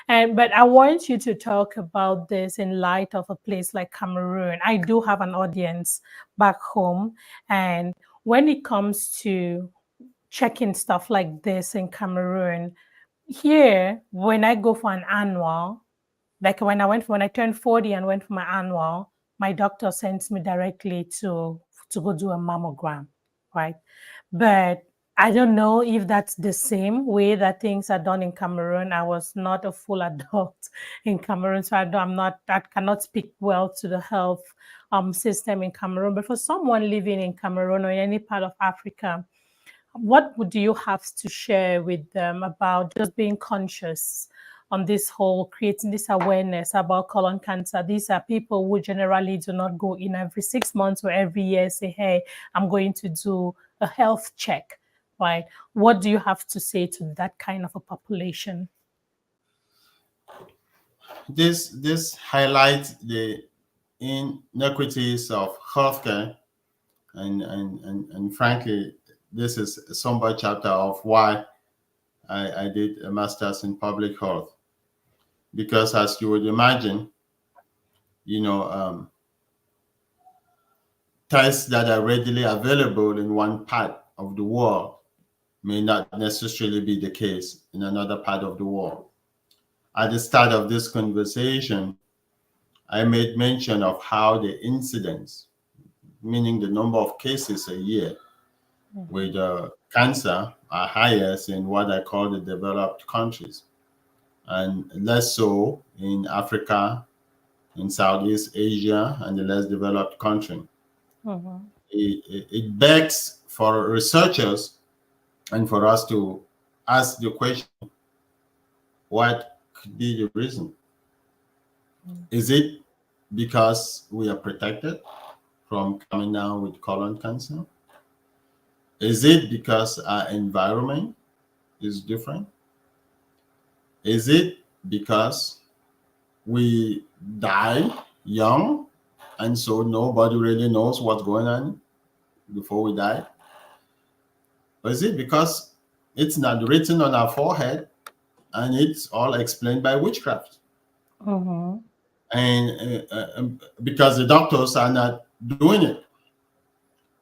But I want you to talk about this in light of a place like Cameroon. I do have an audience back home, and when it comes to checking stuff like this in Cameroon, here, when I go for an annual, like when I turned 40 and went for my annual, my doctor sends me directly to go do a mammogram, right? But I don't know if that's the same way that things are done in Cameroon. I was not a full adult in Cameroon, so I cannot speak well to the health system in Cameroon. But for someone living in Cameroon or in any part of Africa, what would you have to share with them about just being conscious on this whole, creating this awareness about colon cancer? These are people who generally do not go in every 6 months or every year, say, hey, I'm going to do a health check, right? What do you have to say to that kind of a population? This highlights the inequities of healthcare, and frankly, this is a somber chapter of why I did a master's in public health. Because as you would imagine, tests that are readily available in one part of the world may not necessarily be the case in another part of the world. At the start of this conversation, I made mention of how the incidence, meaning the number of cases a year with cancer, are highest in what I call the developed countries, and less so in Africa, in Southeast Asia, and the less developed country. It begs for researchers and for us to ask the question, what could be the reason? Is it because we are protected from coming down with colon cancer? Is it because our environment is different? Is it because we die young and so nobody really knows what's going on before we die? Or is it because it's not written on our forehead and it's all explained by witchcraft? Mm-hmm. And because the doctors are not doing it.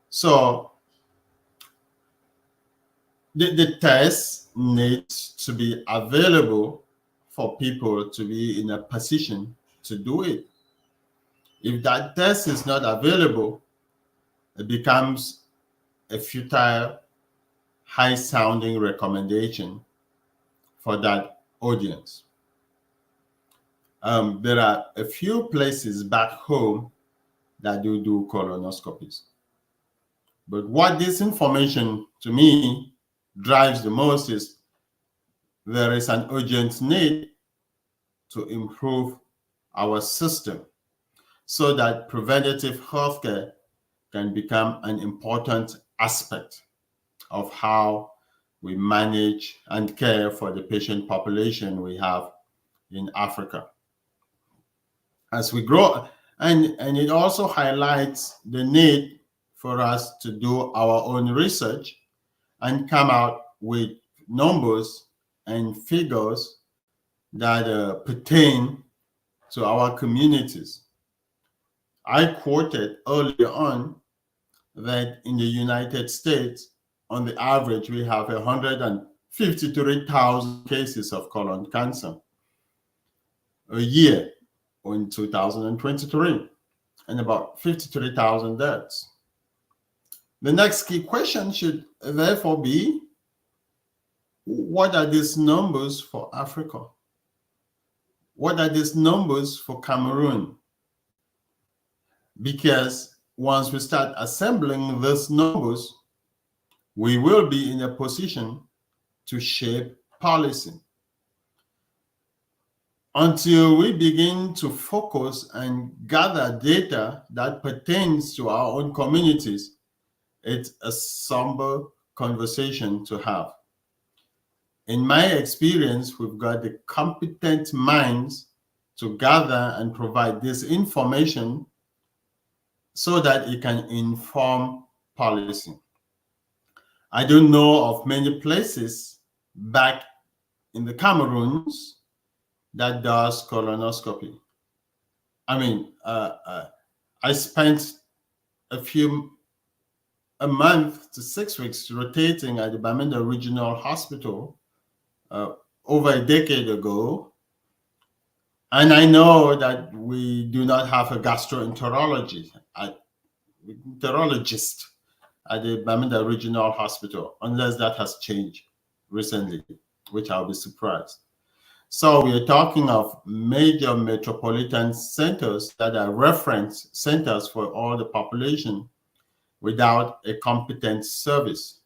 So the test needs to be available for people to be in a position to do it. If that test is not available, it becomes a futile, high sounding recommendation for that audience. There are a few places back home that do colonoscopies. But what this information to me drives the most is there is an urgent need to improve our system so that preventative healthcare can become an important aspect of how we manage and care for the patient population we have in Africa. As we grow, and it also highlights the need for us to do our own research and come out with numbers and figures that pertain to our communities. I quoted earlier on that in the United States, on the average, we have 153,000 cases of colon cancer a year in 2023, and about 53,000 deaths. The next key question should therefore be, what are these numbers for Africa? What are these numbers for Cameroon? Because once we start assembling these numbers, we will be in a position to shape policy. Until we begin to focus and gather data that pertains to our own communities, it's a somber conversation to have. In my experience, we've got the competent minds to gather and provide this information so that it can inform policy. I don't know of many places back in the Cameroons that does colonoscopy. I mean, I spent a month to 6 weeks rotating at the Bamenda Regional Hospital over a decade ago. And I know that we do not have a gastroenterologist at the Bamenda Regional Hospital, unless that has changed recently, which I'll be surprised. So we are talking of major metropolitan centers that are reference centers for all the population without a competent service.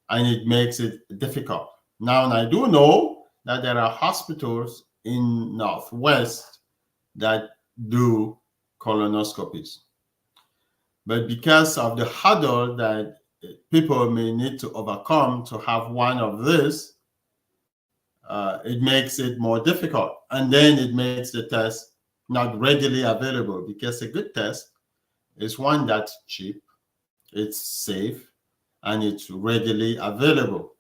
And it makes it difficult. Now, and I do know that there are hospitals in Northwest that do colonoscopies. But because of the hurdle that people may need to overcome to have one of this, it makes it more difficult. And then it makes the test not readily available, because a good test is one that's cheap, it's safe, and it's readily available.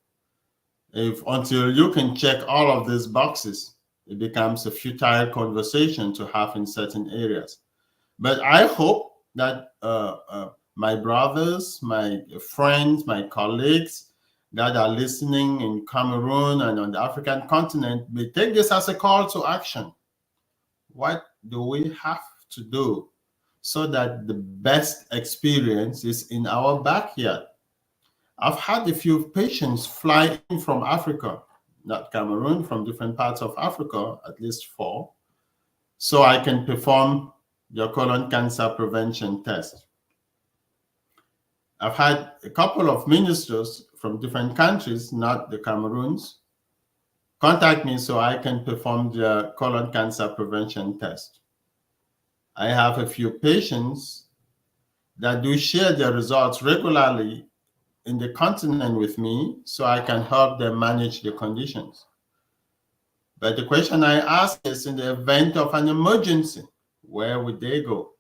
If until you can check all of these boxes, it becomes a futile conversation to have in certain areas. But I hope that my brothers, my friends, my colleagues that are listening in Cameroon and on the African continent may take this as a call to action. What do we have to do so that the best experience is in our backyard? I've had a few patients fly in from Africa, not Cameroon, from different parts of Africa, at least 4, so I can perform your colon cancer prevention test. I've had a couple of ministers from different countries, not the Cameroons, contact me so I can perform the colon cancer prevention test. I have a few patients that do share their results regularly in the continent with me so I can help them manage the conditions. But the question I ask is, in the event of an emergency, where would they go?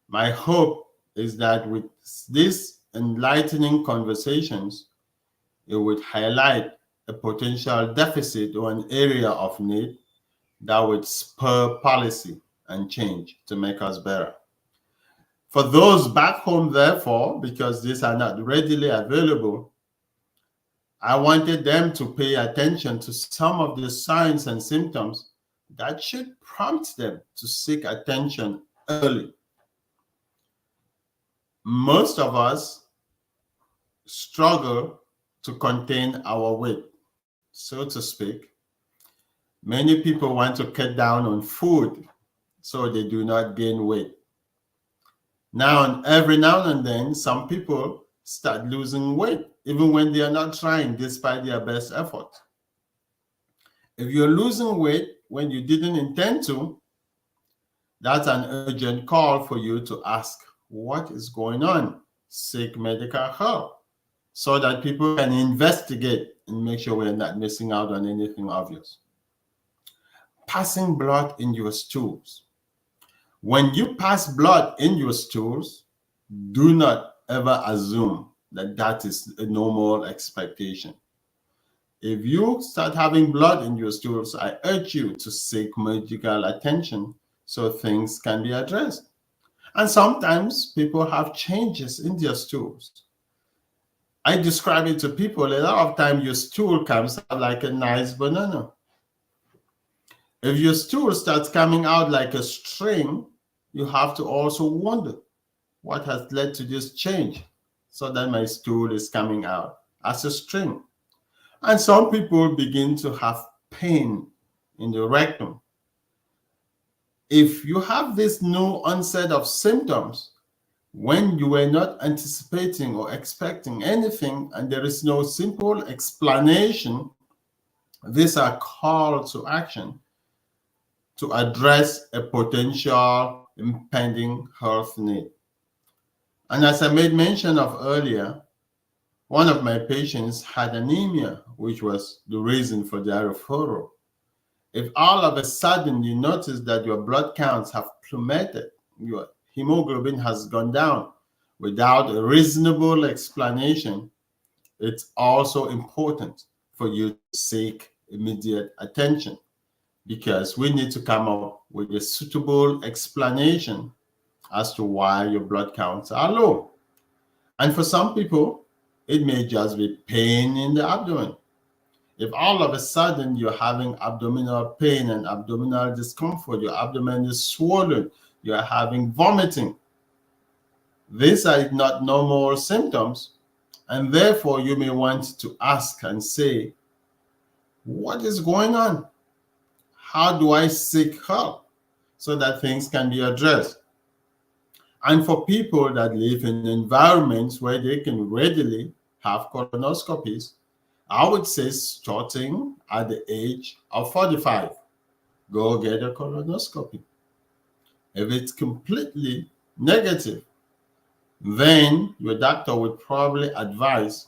My hope is that with these enlightening conversations, it would highlight a potential deficit or an area of need that would spur policy and change to make us better. For those back home, therefore, because these are not readily available, I wanted them to pay attention to some of the signs and symptoms that should prompt them to seek attention early. Most of us struggle to contain our weight, so to speak. Many people want to cut down on food so they do not gain weight. Every now and then, some people start losing weight, even when they are not trying, despite their best effort. If you're losing weight when you didn't intend to, that's an urgent call for you to ask, what is going on? Seek medical help so that people can investigate and make sure we're not missing out on anything obvious. Passing blood in your stools. When you pass blood in your stools, do not ever assume that that is a normal expectation. If you start having blood in your stools, I urge you to seek medical attention so things can be addressed. And sometimes people have changes in their stools. I describe it to people, a lot of time your stool comes out like a nice banana. If your stool starts coming out like a string, you have to also wonder what has led to this change so that my stool is coming out as a string. And some people begin to have pain in the rectum. If you have this new onset of symptoms when you were not anticipating or expecting anything and there is no simple explanation, these are calls to action to address a potential impending health need. And as I made mention of earlier, one of my patients had anemia, which was the reason for their referral. If all of a sudden you notice that your blood counts have plummeted, your hemoglobin has gone down without a reasonable explanation, it's also important for you to seek immediate attention because we need to come up with a suitable explanation as to why your blood counts are low. And for some people, it may just be pain in the abdomen. If all of a sudden you're having abdominal pain and abdominal discomfort, your abdomen is swollen, you're having vomiting, these are not normal symptoms. And therefore, you may want to ask and say, what is going on? How do I seek help so that things can be addressed? And for people that live in environments where they can readily have colonoscopies, I would say starting at the age of 45, go get a colonoscopy. If it's completely negative, then your doctor would probably advise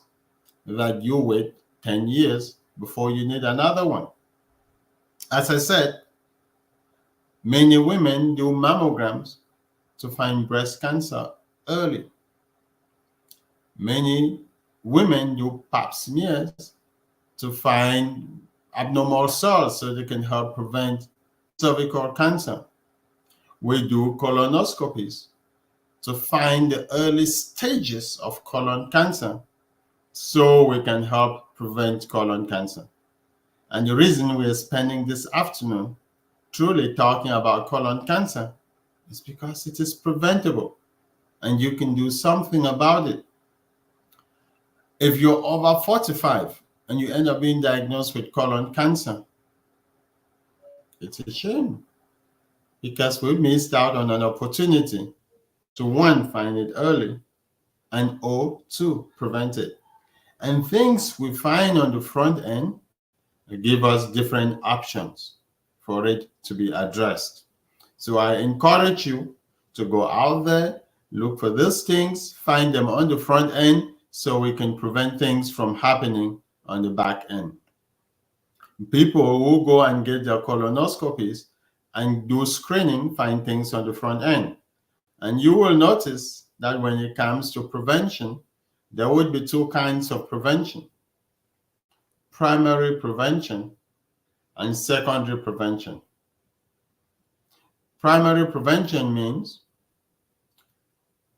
that you wait 10 years before you need another one. As I said, many women do mammograms to find breast cancer early. Many women do pap smears to find abnormal cells so they can help prevent cervical cancer. We do colonoscopies to find the early stages of colon cancer so we can help prevent colon cancer. And the reason we are spending this afternoon truly talking about colon cancer is because it is preventable and you can do something about it. If you're over 45 and you end up being diagnosed with colon cancer, it's a shame because we missed out on an opportunity to, one, find it early, and O to prevent it. And things we find on the front end give us different options for it to be addressed. So I encourage you to go out there, look for these things, find them on the front end so we can prevent things from happening on the back end. People who go and get their colonoscopies and do screening find things on the front end. And you will notice that when it comes to prevention, there would be two kinds of prevention: primary prevention and secondary prevention. Primary prevention means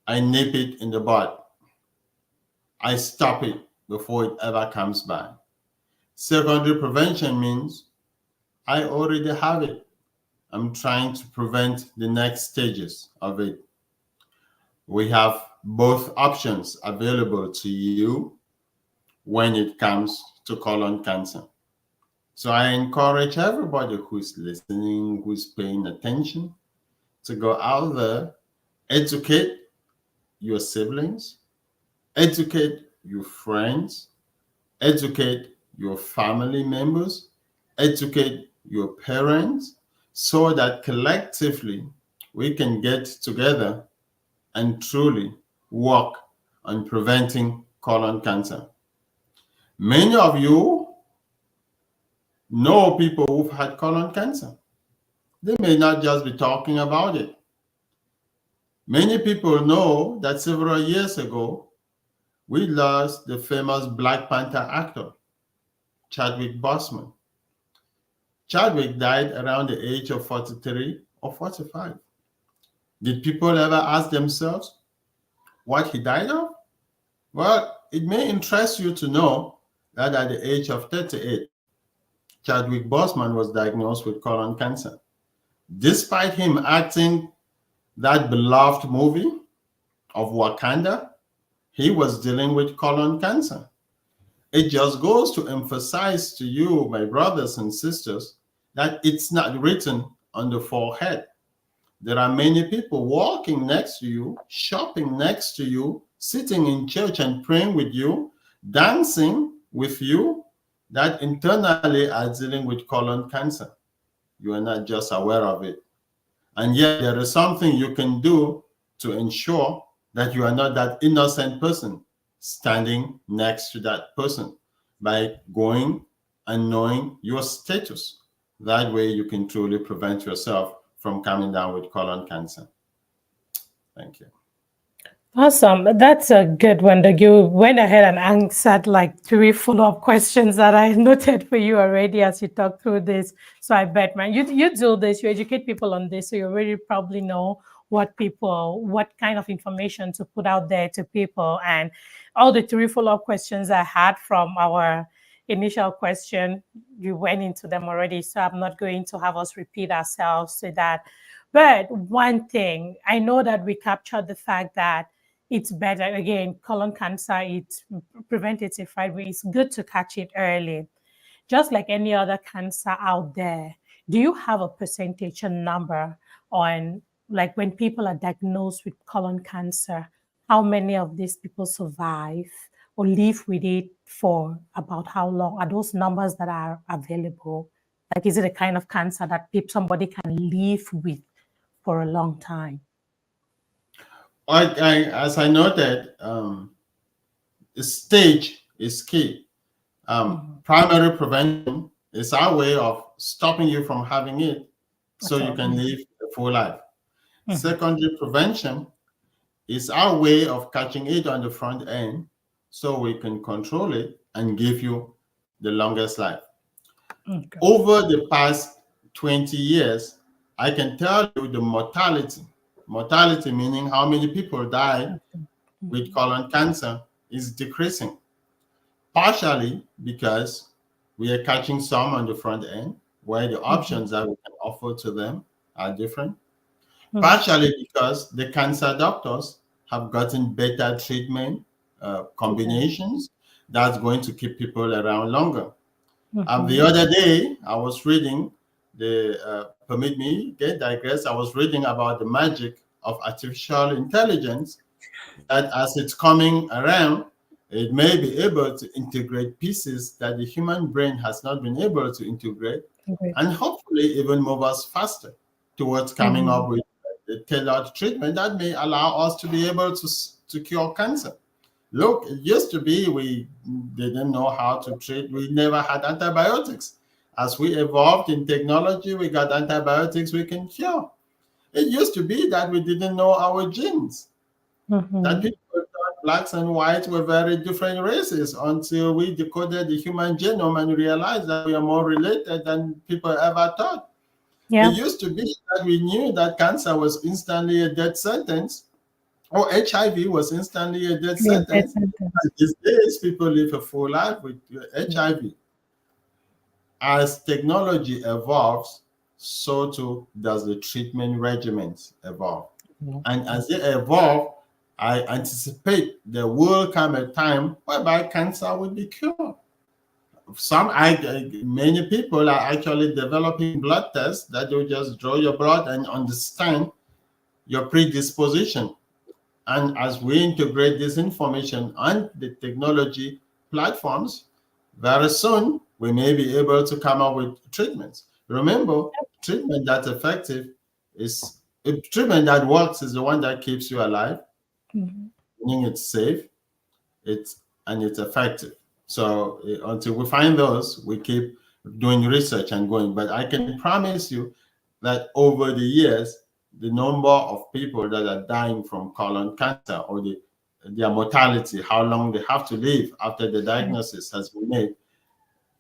I nip it in the bud. I stop it before it ever comes by. Secondary prevention means I already have it. I'm trying to prevent the next stages of it. We have both options available to you when it comes to colon cancer. So I encourage everybody who's listening, who's paying attention, to go out there, educate your siblings, educate your friends, educate your family members, educate your parents, so that collectively we can get together and truly work on preventing colon cancer. Many of you know people who've had colon cancer. They may not just be talking about it. Many people know that several years ago, we lost the famous Black Panther actor, Chadwick Boseman. Chadwick died around the age of 43 or 45. Did people ever ask themselves what he died of? Well, it may interest you to know that at the age of 38, Chadwick Boseman was diagnosed with colon cancer. Despite him acting that beloved movie of Wakanda, he was dealing with colon cancer. It just goes to emphasize to you, my brothers and sisters, that it's not written on the forehead. There are many people walking next to you, shopping next to you, sitting in church and praying with you, dancing with you, that internally are dealing with colon cancer. You are not just aware of it. And yet there is something you can do to ensure that you are not that innocent person standing next to that person, by going and knowing your status. That way you can truly prevent yourself from coming down with colon cancer. Thank you. Awesome. That's a good one. That you went ahead and answered like 3 follow-up questions that I noted for you already as you talked through this. So I bet, man, you do this, you educate people on this, so you already probably know what kind of information to put out there to people. And all the 3 follow-up questions I had from our initial question, you went into them already. So I'm not going to have us repeat ourselves to that. But one thing, I know that we captured the fact that it's better, again, colon cancer, it's preventative, right? It's good to catch it early. Just like any other cancer out there, do you have a percentage, a number on, like, when people are diagnosed with colon cancer, how many of these people survive or live with it for about how long? Are those numbers that are available? Like, is it a kind of cancer that somebody can live with for a long time? As I noted, the stage is key. Primary prevention is our way of stopping you from having it so you can live a full life. Secondary prevention is our way of catching it on the front end so we can control it and give you the longest life. Over the past 20 years, I can tell you the mortality meaning how many people die with colon cancer, is decreasing. Partially because we are catching some on the front end, where the options that we can offer to them are different. Partially because the cancer doctors have gotten better treatment combinations that's going to keep people around longer. The other day, I was reading permit me, get digress, I was reading about the magic of artificial intelligence that as it's coming around, it may be able to integrate pieces that the human brain has not been able to integrate, Great. and hopefully even move us faster towards coming Mhm. up with a tailored treatment that may allow us to be able to cure cancer. Look, it used to be we didn't know how to treat, we never had antibiotics. As we evolved in technology, we got antibiotics we can cure. It used to be that we didn't know our genes, that Mhm. people thought blacks and whites were very different races until we decoded the human genome and realized that we are more related than people ever thought. It Yeah. used to be that we knew that cancer was instantly a death sentence, or HIV was instantly a death Yeah, death sentence. sentence. And these days, people live a full life with HIV. As technology evolves, so too does the treatment regimens evolve. Mhm. And as they evolve, I anticipate there will come a time whereby cancer will be cured. Many people are actually developing blood tests that will just draw your blood and understand your predisposition. And as we integrate this information on the technology platforms, very soon we may be able to come up with treatments. Remember, treatment that's effective is a treatment that works is the one that keeps you alive, Mhm. meaning it's safe, it's and it's effective. So until we find those, we keep doing research and going. But I can promise you that over the years, the number of people that are dying from colon cancer or their mortality, how long they have to live after the diagnosis has been made,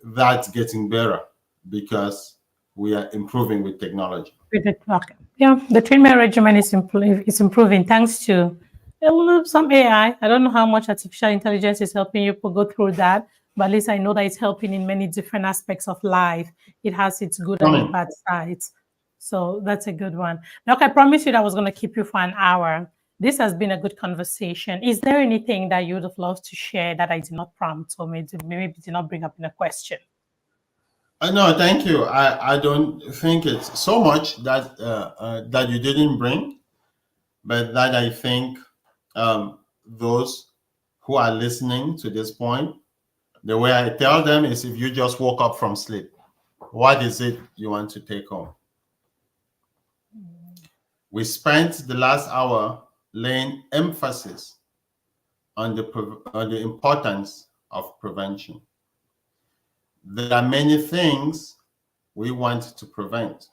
that's getting better because we are improving with technology. With the clock. Yeah, the treatment regimen is improving thanks to some AI. I don't know how much artificial intelligence is helping you go through that, but at least I know that it's helping in many different aspects of life. It has its good and its Coming. bad sides. So that's a good one. Look, I promised you that I was going to keep you for an hour. This has been a good conversation. Is there anything that you would have loved to share that I did not prompt or maybe did not bring up in a question? No, thank you. I don't think it's so much that you didn't bring, but that I think those who are listening to this point, the way I tell them is if you just woke up from sleep, what is it you want to take home? We spent the last hour laying emphasis on on the importance of prevention. There are many things we want to prevent.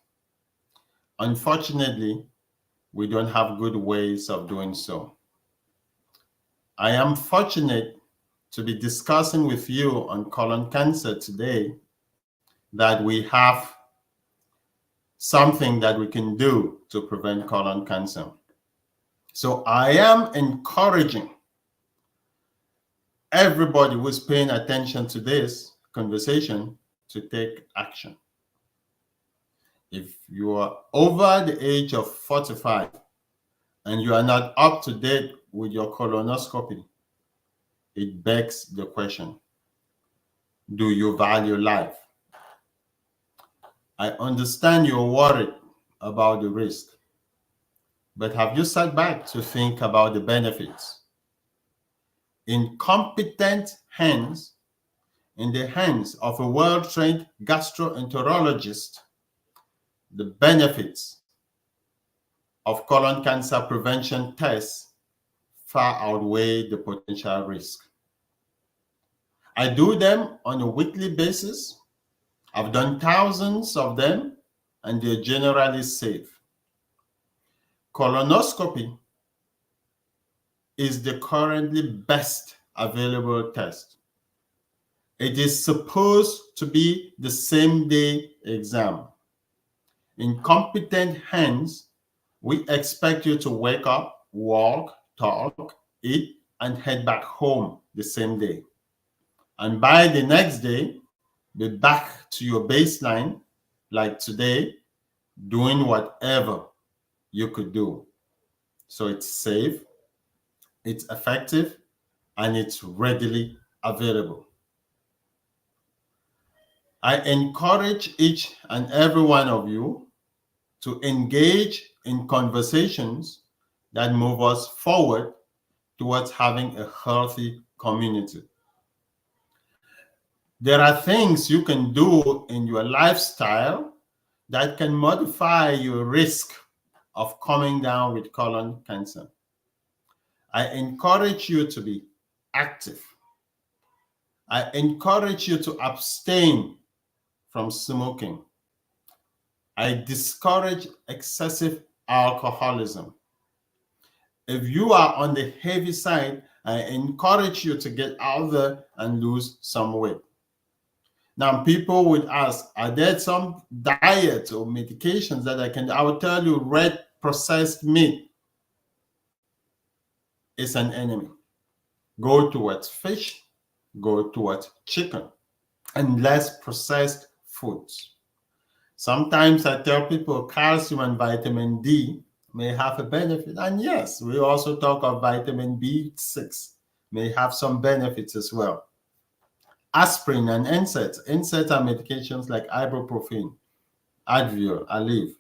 Unfortunately, we don't have good ways of doing so. I am fortunate to be discussing with you on colon cancer today that we have something that we can do to prevent colon cancer. So I am encouraging everybody who's paying attention to this conversation to take action. If you are over the age of 45 and you are not up to date with your colonoscopy, it begs the question, do you value life? I understand you're worried about the risk, but have you sat back to think about the benefits? In competent hands, in the hands of a well-trained gastroenterologist, the benefits of colon cancer prevention tests far outweigh the potential risk. I do them on a weekly basis. I've done thousands of them, and they're generally safe. Colonoscopy is the currently best available test. It is supposed to be the same day exam. In competent hands, we expect you to wake up, walk, talk, eat, and head back home the same day. And by the next day, be back to your baseline, like today, doing whatever you could do. So it's safe, it's effective, and it's readily available. I encourage each and every one of you to engage in conversations that move us forward towards having a healthy community. There are things you can do in your lifestyle that can modify your risk of coming down with colon cancer. I encourage you to be active. I encourage you to abstain from smoking. I discourage excessive alcoholism. If you are on the heavy side, I encourage you to get out there and lose some weight. Now, people would ask, are there some diets or medications that I can? I will tell you, red processed meat is an enemy. Go towards fish, go towards chicken, and less processed foods. Sometimes I tell people calcium and vitamin D may have a benefit. And yes, we also talk of vitamin B6 may have some benefits as well. Aspirin and NSAIDs. NSAIDs are medications like ibuprofen, Advil, Aleve.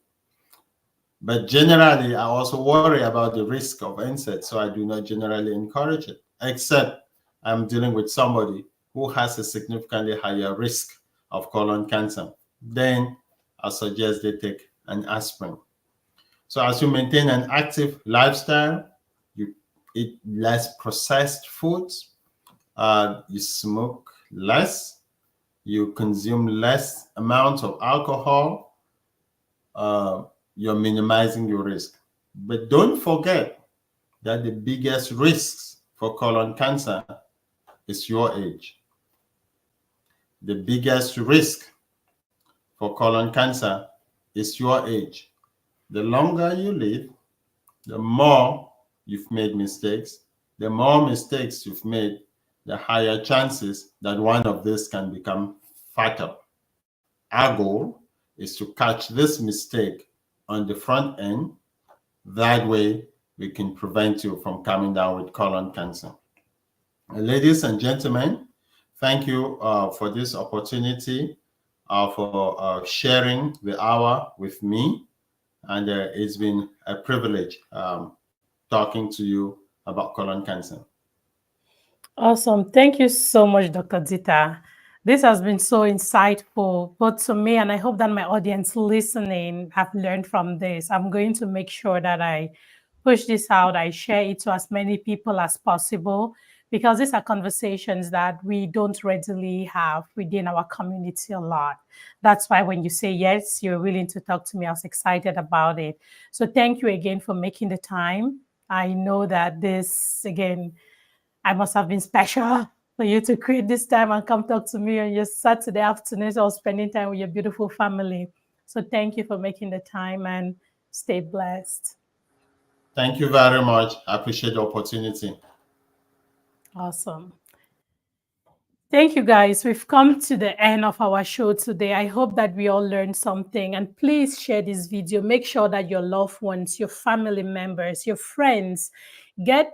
But generally, I also worry about the risk of NSAIDs, so I do not generally encourage it, except I'm dealing with somebody who has a significantly higher risk of colon cancer. Then I suggest they take an aspirin. So as you maintain an active lifestyle, you eat less processed foods, you smoke less, you consume less amounts of alcohol, you're minimizing your risk. But don't forget that the biggest risks for colon cancer is your age. The biggest risk for colon cancer is your age. The longer you live, the more you've made mistakes. The more mistakes you've made, the higher chances that one of these can become fatal. Our goal is to catch this mistake on the front end. That way, we can prevent you from coming down with colon cancer. Ladies and gentlemen, thank you for this opportunity for sharing the hour with me. And it's been a privilege talking to you about colon cancer. Awesome. Thank you so much, Dr. Ditah. This has been so insightful, both to me and I hope that my audience listening have learned from this. I'm going to make sure that I push this out, I share it to as many people as possible, because these are conversations that we don't readily have within our community a lot. That's why when you say yes, you're willing to talk to me, I was excited about it. So thank you again for making the time. I know that this, again, I must have been special for you to create this time and come talk to me on your Saturday afternoon or spending time with your beautiful family. So thank you for making the time and stay blessed. Thank you very much. I appreciate the opportunity. Awesome. Thank you, guys. We've come to the end of our show today. I hope that we all learned something. And please share this video. Make sure that your loved ones, your family members, your friends get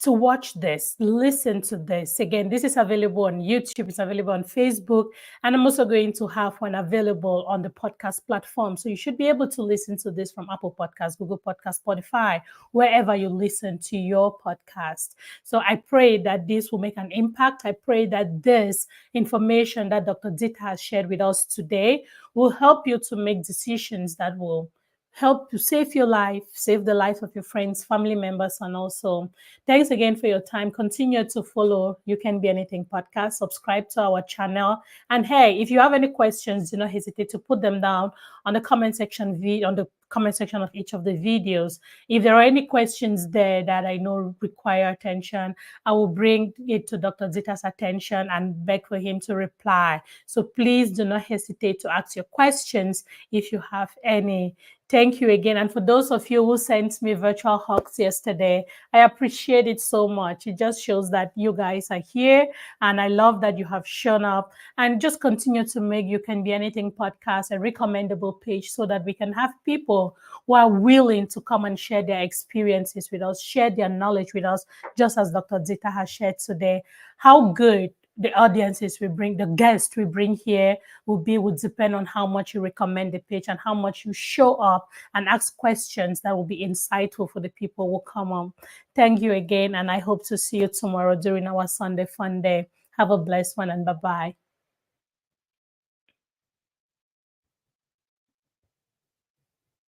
to watch this, listen to this. Again, this is available on YouTube, it's available on Facebook, and I'm also going to have one available on the podcast platform. So you should be able to listen to this from Apple Podcasts, Google Podcasts, Spotify, wherever you listen to your podcast. So I pray that this will make an impact. I pray that this information that Dr. Ditah has shared with us today will help you to make decisions that will help to save your life, save the lives of your friends, family members, and also thanks again for your time. Continue to follow You Can Be Anything podcast, subscribe to our channel. And hey, if you have any questions, do not hesitate to put them down on the comment section of each of the videos. If there are any questions there that I know require attention, I will bring it to Dr. Ditah's attention and beg for him to reply. So please do not hesitate to ask your questions if you have any. Thank you again. And for those of you who sent me virtual hugs yesterday, I appreciate it so much. It just shows that you guys are here, and I love that you have shown up. And just continue to make You Can Be Anything podcast a recommendable page so that we can have people who are willing to come and share their experiences with us, share their knowledge with us, just as Dr. Ditah has shared today. How good the audiences we bring, the guests we bring here will depend on how much you recommend the page and how much you show up and ask questions that will be insightful for the people who come on. Thank you again, and I hope to see you tomorrow during our Sunday Fun Day. Have a blessed one, and bye-bye.